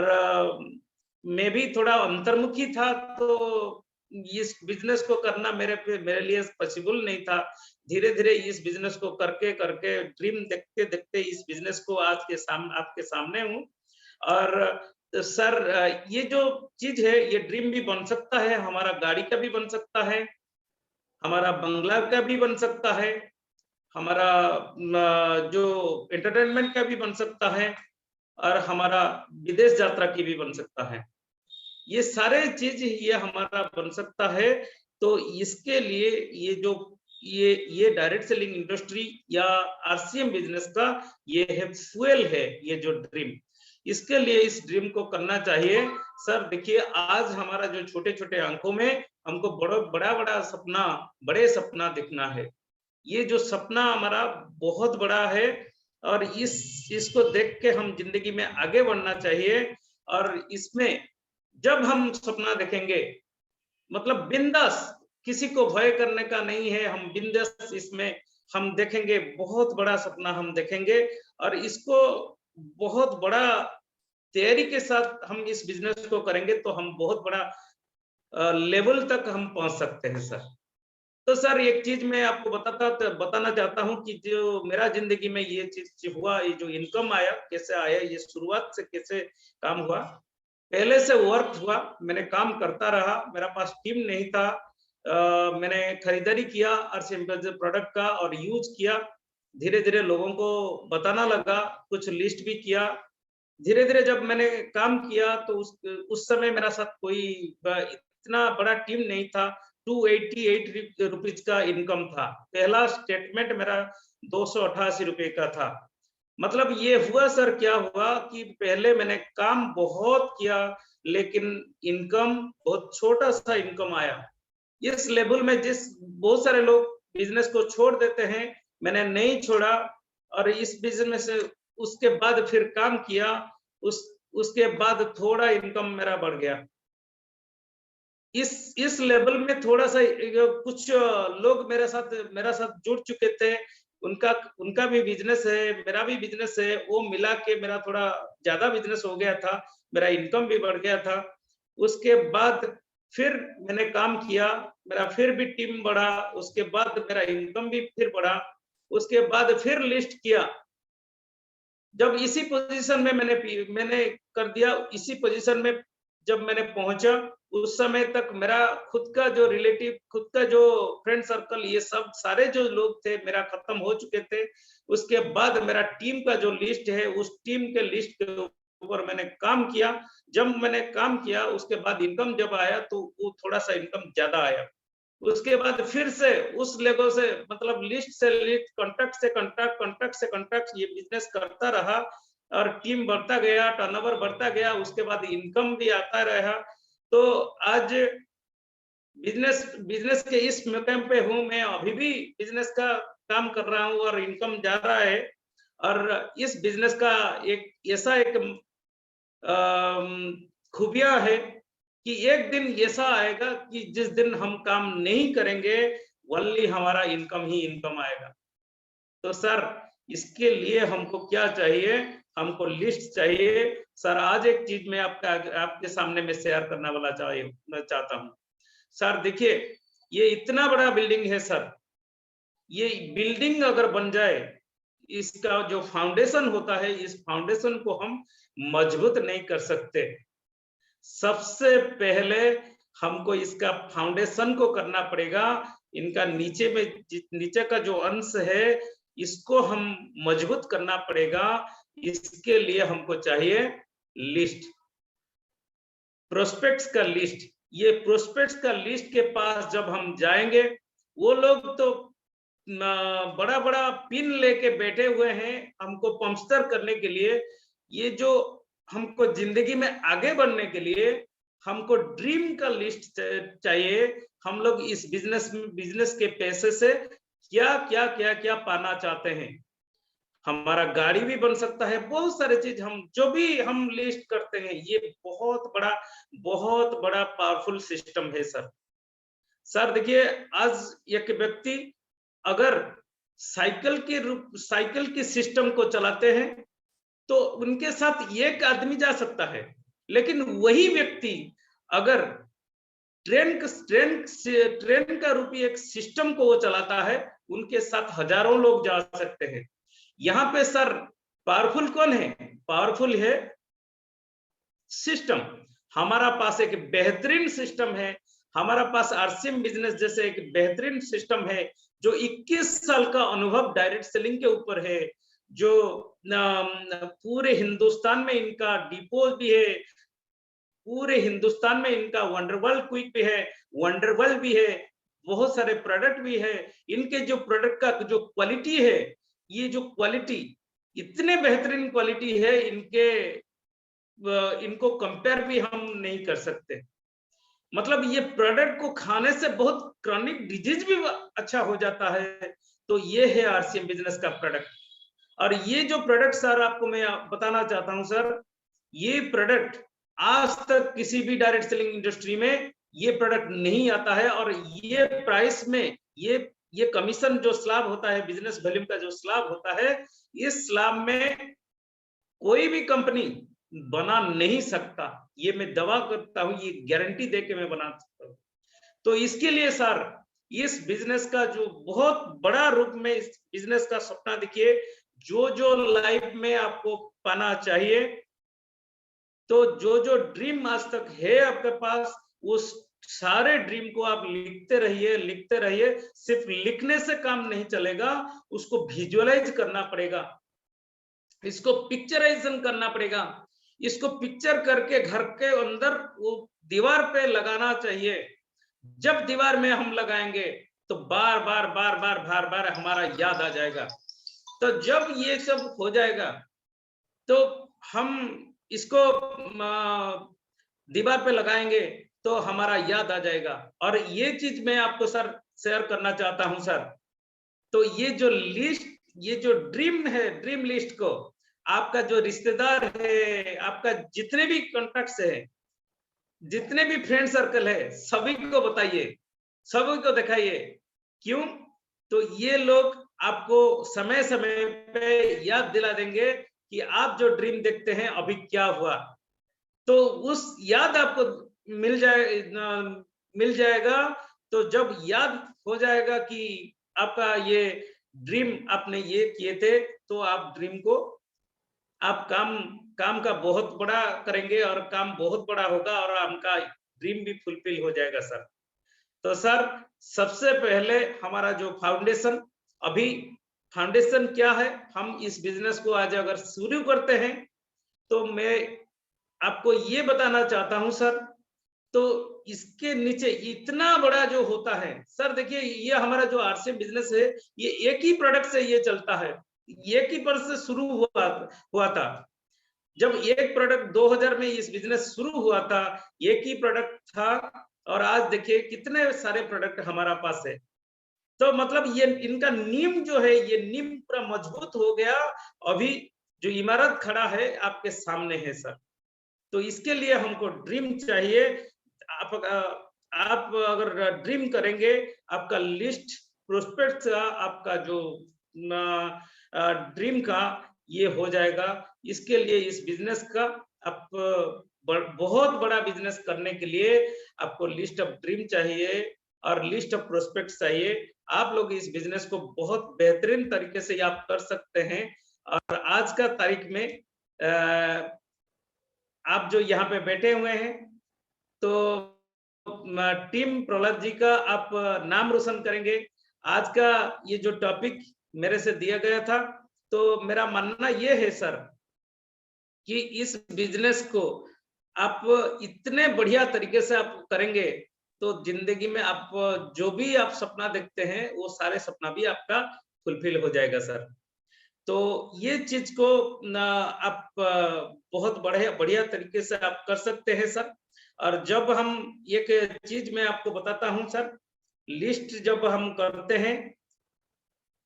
मैं भी थोड़ा अंतर्मुखी था, तो इस बिजनेस को करना मेरे लिए पॉसिबल नहीं था। धीरे-धीरे इस बिजनेस को करके ड्रीम देखते इस बिजनेस को आज के आपके सामने हूँ। और सर ये जो चीज है ये ड्रीम भी बन सकता है, हमारा गाड़ी का भी बन सकता है, हमारा बंगला का भी बन सकता है। हमारा जो एंटरटेनमेंट का भी बन सकता है और हमारा विदेश यात्रा की भी बन सकता है। ये सारे चीज ये हमारा बन सकता है। तो इसके लिए ये जो ये डायरेक्ट सेलिंग इंडस्ट्री या आरसीएम बिजनेस का ये है फ्यूल है, ये जो ड्रीम, इसके लिए इस ड्रीम को करना चाहिए। सर देखिए, आज हमारा जो छोटे छोटे आंखों में हमको बड़े सपना दिखना है। ये जो सपना हमारा बहुत बड़ा है और इसको देख के हम जिंदगी में आगे बढ़ना चाहिए। और इसमें जब हम सपना देखेंगे, मतलब बिंदास, किसी को भय करने का नहीं है, हम बिंदास इसमें हम देखेंगे, बहुत बड़ा सपना हम देखेंगे और इसको बहुत बड़ा तैयारी के साथ हम इस बिजनेस को करेंगे तो हम बहुत बड़ा लेवल तक हम पहुंच सकते हैं सर। तो सर एक चीज मैं आपको बताना चाहता हूं कि जो मेरा जिंदगी में ये चीज हुआ, ये जो इनकम आया, कैसे आया, ये शुरुआत से कैसे काम हुआ। पहले से वर्क हुआ, मैंने काम करता रहा, मेरा पास टीम नहीं था। मैंने खरीदारी किया आरसीएम प्रोडक्ट का और यूज किया। धीरे धीरे लोगों को बताना लगा, कुछ लिस्ट भी किया। धीरे धीरे जब मैंने काम किया तो उस समय मेरा साथ कोई इतना बड़ा टीम नहीं था। 288 रुपीज का इनकम था। पहला स्टेटमेंट मेरा 288 रुपए का था। मतलब ये हुआ सर, क्या हुआ कि पहले मैंने काम बहुत किया लेकिन इनकम बहुत छोटा सा इनकम आया। इस लेवल में बहुत सारे लोग बिजनेस को छोड़ देते हैं, मैंने नहीं छोड़ा और इस बिजनेस से उसके बाद फिर काम किया। उसके बाद थोड़ा इनकम मेरा बढ़ गया। इस लेवल में थोड़ा सा कुछ लोग मेरे साथ जुड़ चुके थे, उनका भी बिजनेस है, मेरा भी बिजनेस है, वो मिला के मेरा थोड़ा ज्यादा बिजनेस हो गया था, मेरा इनकम भी बढ़ गया था। उसके बाद फिर मैंने काम किया, मेरा फिर भी टीम बढ़ा, उसके बाद मेरा इनकम भी फिर बढ़ा। उसके बाद फिर लिस्ट किया। जब इसी पोजीशन में मैंने कर दिया, इसी पोजीशन में जब मैंने पहुंचा, उस समय तक मेरा खुद का जो रिलेटिव, खुद का जो फ्रेंड सर्कल, ये सब सारे जो लोग थे मेरा खत्म हो चुके थे। उसके बाद मेरा टीम का जो लिस्ट है, उस टीम के लिस्ट के ऊपर मैंने काम किया। जब मैंने काम किया उसके बाद इनकम जब आया तो वो थोड़ा सा इनकम ज्यादा आया। उसके बाद फिर से उस लेवल से, मतलब लिस्ट से लिस्ट, कॉन्ट्रैक्ट से कॉन्ट्रैक्ट, कॉन्ट्रैक्ट से कॉन्ट्रैक्ट, ये बिजनेस करता रहा और टीम बढ़ता गया, टर्नओवर बढ़ता गया, उसके बाद इनकम भी आता रहा। तो आज बिजनेस के इस मकाम पे हूँ मैं, अभी भी बिजनेस का काम कर रहा हूँ और इनकम जा रहा है। और इस बिजनेस का एक खूबिया है कि एक दिन ऐसा आएगा कि जिस दिन हम काम नहीं करेंगे, वल्ली हमारा इनकम ही इनकम आएगा। तो सर इसके लिए हमको क्या चाहिए? हमको लिस्ट चाहिए। सर आज एक चीज मैं आपके सामने में शेयर करने वाला चाहता हूँ। सर देखिए, ये इतना बड़ा बिल्डिंग है सर, ये बिल्डिंग अगर बन जाए, इसका जो फाउंडेशन होता है, इस फाउंडेशन को हम मजबूत नहीं कर सकते। सबसे पहले हमको इसका फाउंडेशन को करना पड़ेगा। इनका नीचे का जो अंश है, इसको हम मजबूत करना पड़ेगा। इसके लिए हमको चाहिए लिस्ट, प्रोस्पेक्ट्स का लिस्ट। ये प्रोस्पेक्ट्स का लिस्ट के पास जब हम जाएंगे, वो लोग तो बड़ा बड़ा पिन लेके बैठे हुए हैं हमको पंक्चर करने के लिए। ये जो हमको जिंदगी में आगे बढ़ने के लिए हमको ड्रीम का लिस्ट चाहिए। हम लोग इस बिजनेस के पैसे से क्या पाना चाहते हैं। हमारा गाड़ी भी बन सकता है, बहुत सारे चीज हम जो भी हम लिस्ट करते हैं, ये बहुत बड़ा पावरफुल सिस्टम है सर। सर देखिए, आज एक व्यक्ति अगर साइकिल के सिस्टम को चलाते हैं तो उनके साथ एक आदमी जा सकता है, लेकिन वही व्यक्ति अगर ट्रेन का रूपी एक सिस्टम को वो चलाता है, उनके साथ हजारों लोग जा सकते हैं। यहाँ पे सर पावरफुल कौन है? पावरफुल है सिस्टम। हमारा पास एक बेहतरीन सिस्टम है हमारा पास आरसीएम बिजनेस जैसे एक बेहतरीन सिस्टम है जो 21 साल का अनुभव डायरेक्ट सेलिंग के ऊपर है, जो पूरे हिंदुस्तान में इनका डिपो भी है, पूरे हिंदुस्तान में इनका वंडरवर्ल्ड क्विक भी है, वंडरवर्ल्ड भी है, बहुत सारे प्रोडक्ट भी है। इनके जो प्रोडक्ट का जो क्वालिटी है, ये जो क्वालिटी इतने बेहतरीन क्वालिटी है, इनको कंपेयर भी हम नहीं कर सकते। मतलब ये प्रोडक्ट को खाने से बहुत क्रॉनिक डिजीज भी अच्छा हो जाता है। तो ये है आरसीएम बिजनेस का प्रोडक्ट। और ये जो प्रोडक्ट सर आपको मैं बताना चाहता हूं सर, ये प्रोडक्ट आज तक किसी भी डायरेक्ट सेलिंग इंडस्ट्री में ये प्रोडक्ट नहीं आता है। और ये प्राइस में ये कमीशन जो स्लैब होता है, बिजनेस वॉल्यूम का जो स्लैब होता है, इस स्लैब में कोई भी कंपनी बना नहीं सकता। ये मैं दावा करता हूं, ये गारंटी देके मैं बना सकता हूं। तो इसके लिए सर इस बिजनेस का जो बहुत बड़ा रूप में इस बिजनेस का सपना देखिए, जो लाइफ में आपको पाना चाहिए, तो जो ड्रीम आज तक है आपके पास, उस सारे ड्रीम को आप लिखते रहिए। सिर्फ लिखने से काम नहीं चलेगा, उसको विजुअलाइज करना पड़ेगा, इसको पिक्चराइजेशन करना पड़ेगा। इसको पिक्चर करके घर के अंदर वो दीवार पे लगाना चाहिए। जब दीवार में हम लगाएंगे तो बार बार हमारा याद आ जाएगा। तो जब ये सब हो जाएगा तो हम इसको दीवार पे लगाएंगे तो हमारा याद आ जाएगा। और ये चीज मैं आपको सर शेयर करना चाहता हूं सर। तो ये जो लिस्ट, ये जो ड्रीम है, ड्रीम लिस्ट को आपका जो रिश्तेदार है, आपका जितने भी कॉन्टैक्ट्स है, जितने भी फ्रेंड सर्कल है, सभी को बताइए, सभी को दिखाइए। क्यों? तो ये लोग आपको समय समय पे याद दिला देंगे कि आप जो ड्रीम देखते हैं अभी क्या हुआ। तो उस याद आपको मिल जाएगा। तो जब याद हो जाएगा कि आपका ये ड्रीम आपने ये किए थे, तो आप ड्रीम को आप काम का बहुत बड़ा करेंगे और काम बहुत बड़ा होगा और आपका ड्रीम भी फुलफिल हो जाएगा सर। तो सर सबसे पहले हमारा जो फाउंडेशन, अभी फाउंडेशन क्या है, हम इस बिजनेस को आज अगर शुरू करते हैं तो मैं आपको ये बताना चाहता हूं सर। तो इसके नीचे इतना बड़ा जो होता है सर, देखिए ये हमारा जो आरसीएम बिजनेस है, ये एक ही प्रोडक्ट से ये चलता है, एक ही प्रोडक्ट से शुरू हुआ था। जब एक प्रोडक्ट 2000 में इस बिजनेस शुरू हुआ था, एक ही प्रोडक्ट था, और आज देखिए कितने सारे प्रोडक्ट हमारा पास है। तो मतलब ये इनका नींव जो है, ये नींव पूरा मजबूत हो गया। अभी जो इमारत खड़ा है आपके सामने है सर। तो इसके लिए हमको ड्रीम चाहिए। आप अगर ड्रीम करेंगे, आपका लिस्ट प्रोस्पेक्ट का, आपका जो ड्रीम का ये हो जाएगा। इसके लिए इस बिजनेस का आप बहुत बड़ा बिजनेस करने के लिए आपको लिस्ट ऑफ ड्रीम चाहिए और लिस्ट ऑफ प्रोस्पेक्ट चाहिए। आप लोग इस बिजनेस को बहुत बेहतरीन तरीके से आप कर सकते हैं। और आज का तारीख में आप जो यहाँ पे बैठे हुए हैं, तो टीम प्रहलाद जी का आप नाम रोशन करेंगे। आज का ये जो टॉपिक मेरे से दिया गया था, तो मेरा मानना ये है सर कि इस बिजनेस को आप इतने बढ़िया तरीके से आप करेंगे तो जिंदगी में आप जो भी आप सपना देखते हैं, वो सारे सपना भी आपका फुलफिल हो जाएगा सर। तो ये चीज को आप बहुत बढ़िया तरीके से आप कर सकते हैं सर। और जब हम एक चीज मैं आपको बताता हूं सर, लिस्ट जब हम करते हैं,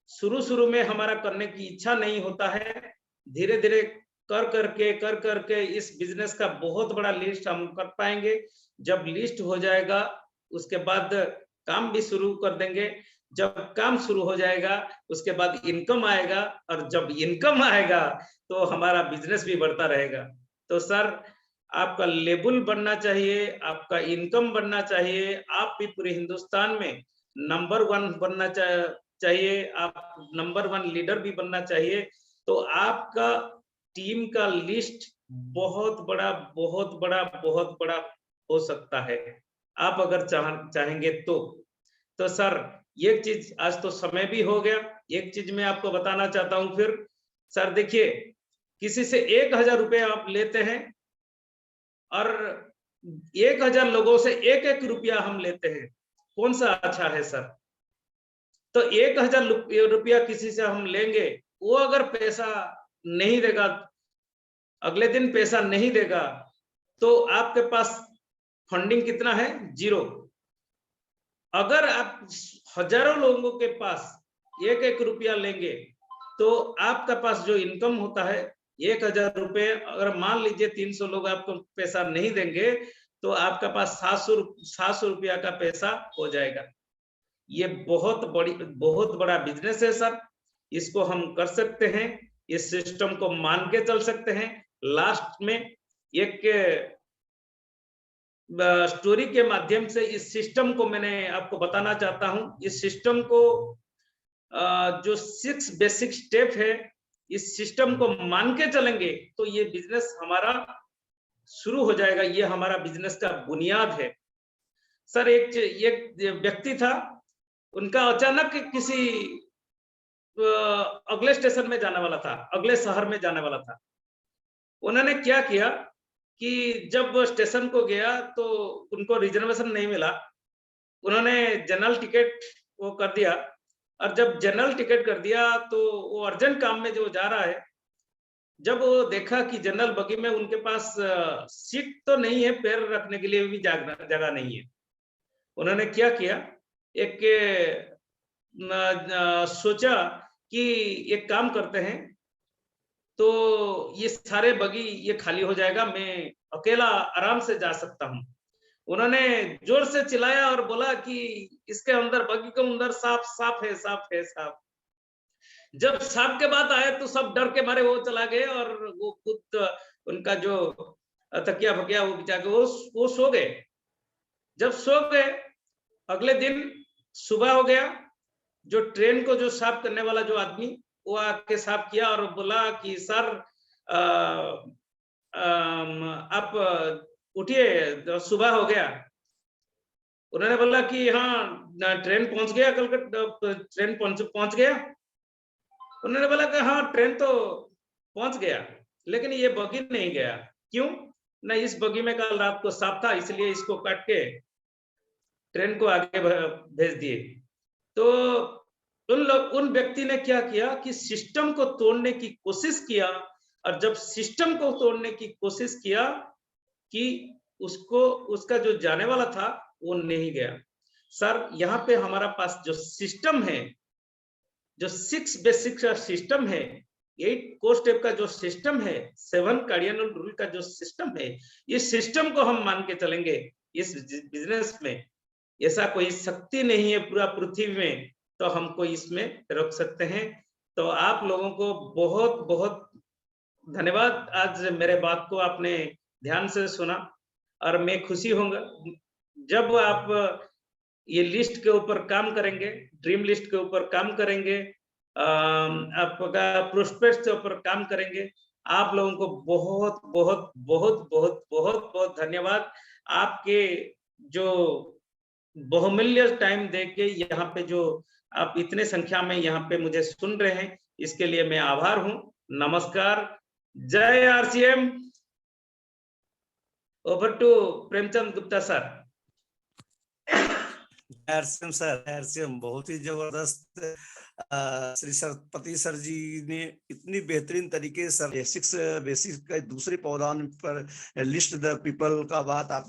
शुरू में हमारा करने की इच्छा नहीं होता है, धीरे धीरे कर करके इस बिजनेस का बहुत बड़ा लिस्ट हम कर पाएंगे। जब लिस्ट हो जाएगा उसके बाद काम भी शुरू कर देंगे। जब काम शुरू हो जाएगा उसके बाद इनकम आएगा, और जब इनकम आएगा तो हमारा बिजनेस भी बढ़ता रहेगा। तो सर आपका लेवल बढ़ना चाहिए, आपका इनकम बढ़ना चाहिए, आप भी पूरे हिंदुस्तान में नंबर 1 बनना चाहिए, आप नंबर 1 लीडर भी बनना चाहिए। तो आपका टीम का लिस्ट बहुत बड़ा हो सकता है। आप अगर चाहेंगे तो सर एक चीज, आज तो समय भी हो गया, एक चीज मैं आपको बताना चाहता हूं फिर। सर देखिए, किसी से 1000 रुपये आप लेते हैं और 1000 लोगों से 1-1 रुपया हम लेते हैं, कौन सा अच्छा है सर? तो 1000 रुपया किसी से हम लेंगे, वो अगर पैसा नहीं देगा, अगले दिन पैसा नहीं देगा, तो आपके पास फंडिंग कितना है? 0। अगर आप हजारों लोगों के पास 1-1 रुपया लेंगे, तो आपका पास जो इनकम होता है 1000 रुपये, अगर मान लीजिए 300 लोग आपको पैसा नहीं देंगे, तो आपका पास 700 रुपया का पैसा हो जाएगा। ये बहुत बड़ा बिजनेस है सर, इसको हम कर सकते हैं, इस सिस्टम को मान के चल सकते हैं। लास्ट में एक स्टोरी के माध्यम से इस सिस्टम को मैंने आपको बताना चाहता हूं। इस सिस्टम को जो 6 बेसिक स्टेप है, इस सिस्टम को मान के चलेंगे तो ये बिजनेस हमारा शुरू हो जाएगा। ये हमारा बिजनेस का बुनियाद है सर। एक व्यक्ति था, उनका अचानक किसी अगले स्टेशन में जाने वाला था, अगले शहर में जाने वाला था। उन्होंने क्या किया कि जब स्टेशन को गया तो उनको रिजर्वेशन नहीं मिला, उन्होंने जनरल टिकट वो कर दिया, और जब जनरल टिकट कर दिया तो वो अर्जेंट काम में जो जा रहा है, जब वो देखा कि जनरल बगी में उनके पास सीट तो नहीं है, पैर रखने के लिए भी जगह नहीं है। उन्होंने क्या किया, एक सोचा कि एक काम करते हैं, तो ये सारे बगी ये खाली हो जाएगा, मैं अकेला आराम से जा सकता हूँ। उन्होंने जोर से चिल्लाया और बोला कि इसके अंदर, बगी के अंदर सांप है, सांप है, सांप। जब सांप के बात आए तो सब डर के मारे वो चला गए, और वो खुद उनका जो तकिया फकिया वो बिछा के वो सो गए। जब सो गए, अगले दिन सुबह हो गया, जो ट्रेन को जो साफ करने वाला जो आदमी, वो आके साफ किया और बोला कि सर आप उठिए, सुबह हो गया। उन्होंने बोला कि हाँ ट्रेन पहुंच गया, कलकत्ता ट्रेन पहुंच गया। उन्होंने बोला कि हाँ ट्रेन तो पहुंच गया, लेकिन ये बगी नहीं गया। क्यों? नहीं, इस बगी में कल रात को सांप था, इसलिए इसको काट के ट्रेन को आगे भेज दिए। तो उन व्यक्ति ने क्या किया कि सिस्टम को तोड़ने की कोशिश किया, और जब सिस्टम को तोड़ने की कोशिश किया कि उसका जो जाने वाला था वो नहीं गया। सर यहाँ पे हमारा पास जो सिस्टम है, जो 6 बेसिक सिस्टम है, 8 कोर स्टेप का जो सिस्टम है, 7 कार्डिनल रूल का जो सिस्टम है, इस सिस्टम को हम मान के चलेंगे इस बिजनेस में। ऐसा कोई शक्ति नहीं है पूरा पृथ्वी में, तो हमको इसमें रोक सकते हैं। तो आप लोगों को बहुत बहुत धन्यवाद, आज मेरे बात को आपने ध्यान से सुना, और मैं खुशी होऊंगा जब आप ये लिस्ट के ऊपर काम करेंगे, ड्रीम लिस्ट के ऊपर काम करेंगे, आपका प्रोस्पेक्ट के ऊपर काम करेंगे। आप लोगों को बहुत बहुत बहुत बहुत बहुत बहुत धन्यवाद। आपके जो बहुमूल्य टाइम दे के यहाँ पे जो आप इतने संख्या में यहाँ पे मुझे सुन रहे हैं, इसके लिए मैं आभार हूँ। नमस्कार, जय RCM. Over to Premchand Gupta sir. RCM sir, RCM बहुत ही जबरदस्त। श्री सरपति सर जी ने इतनी बेहतरीन तरीके से 6 बेसिक का दूसरे पौधान पर लिस्ट द पीपल का बात आपने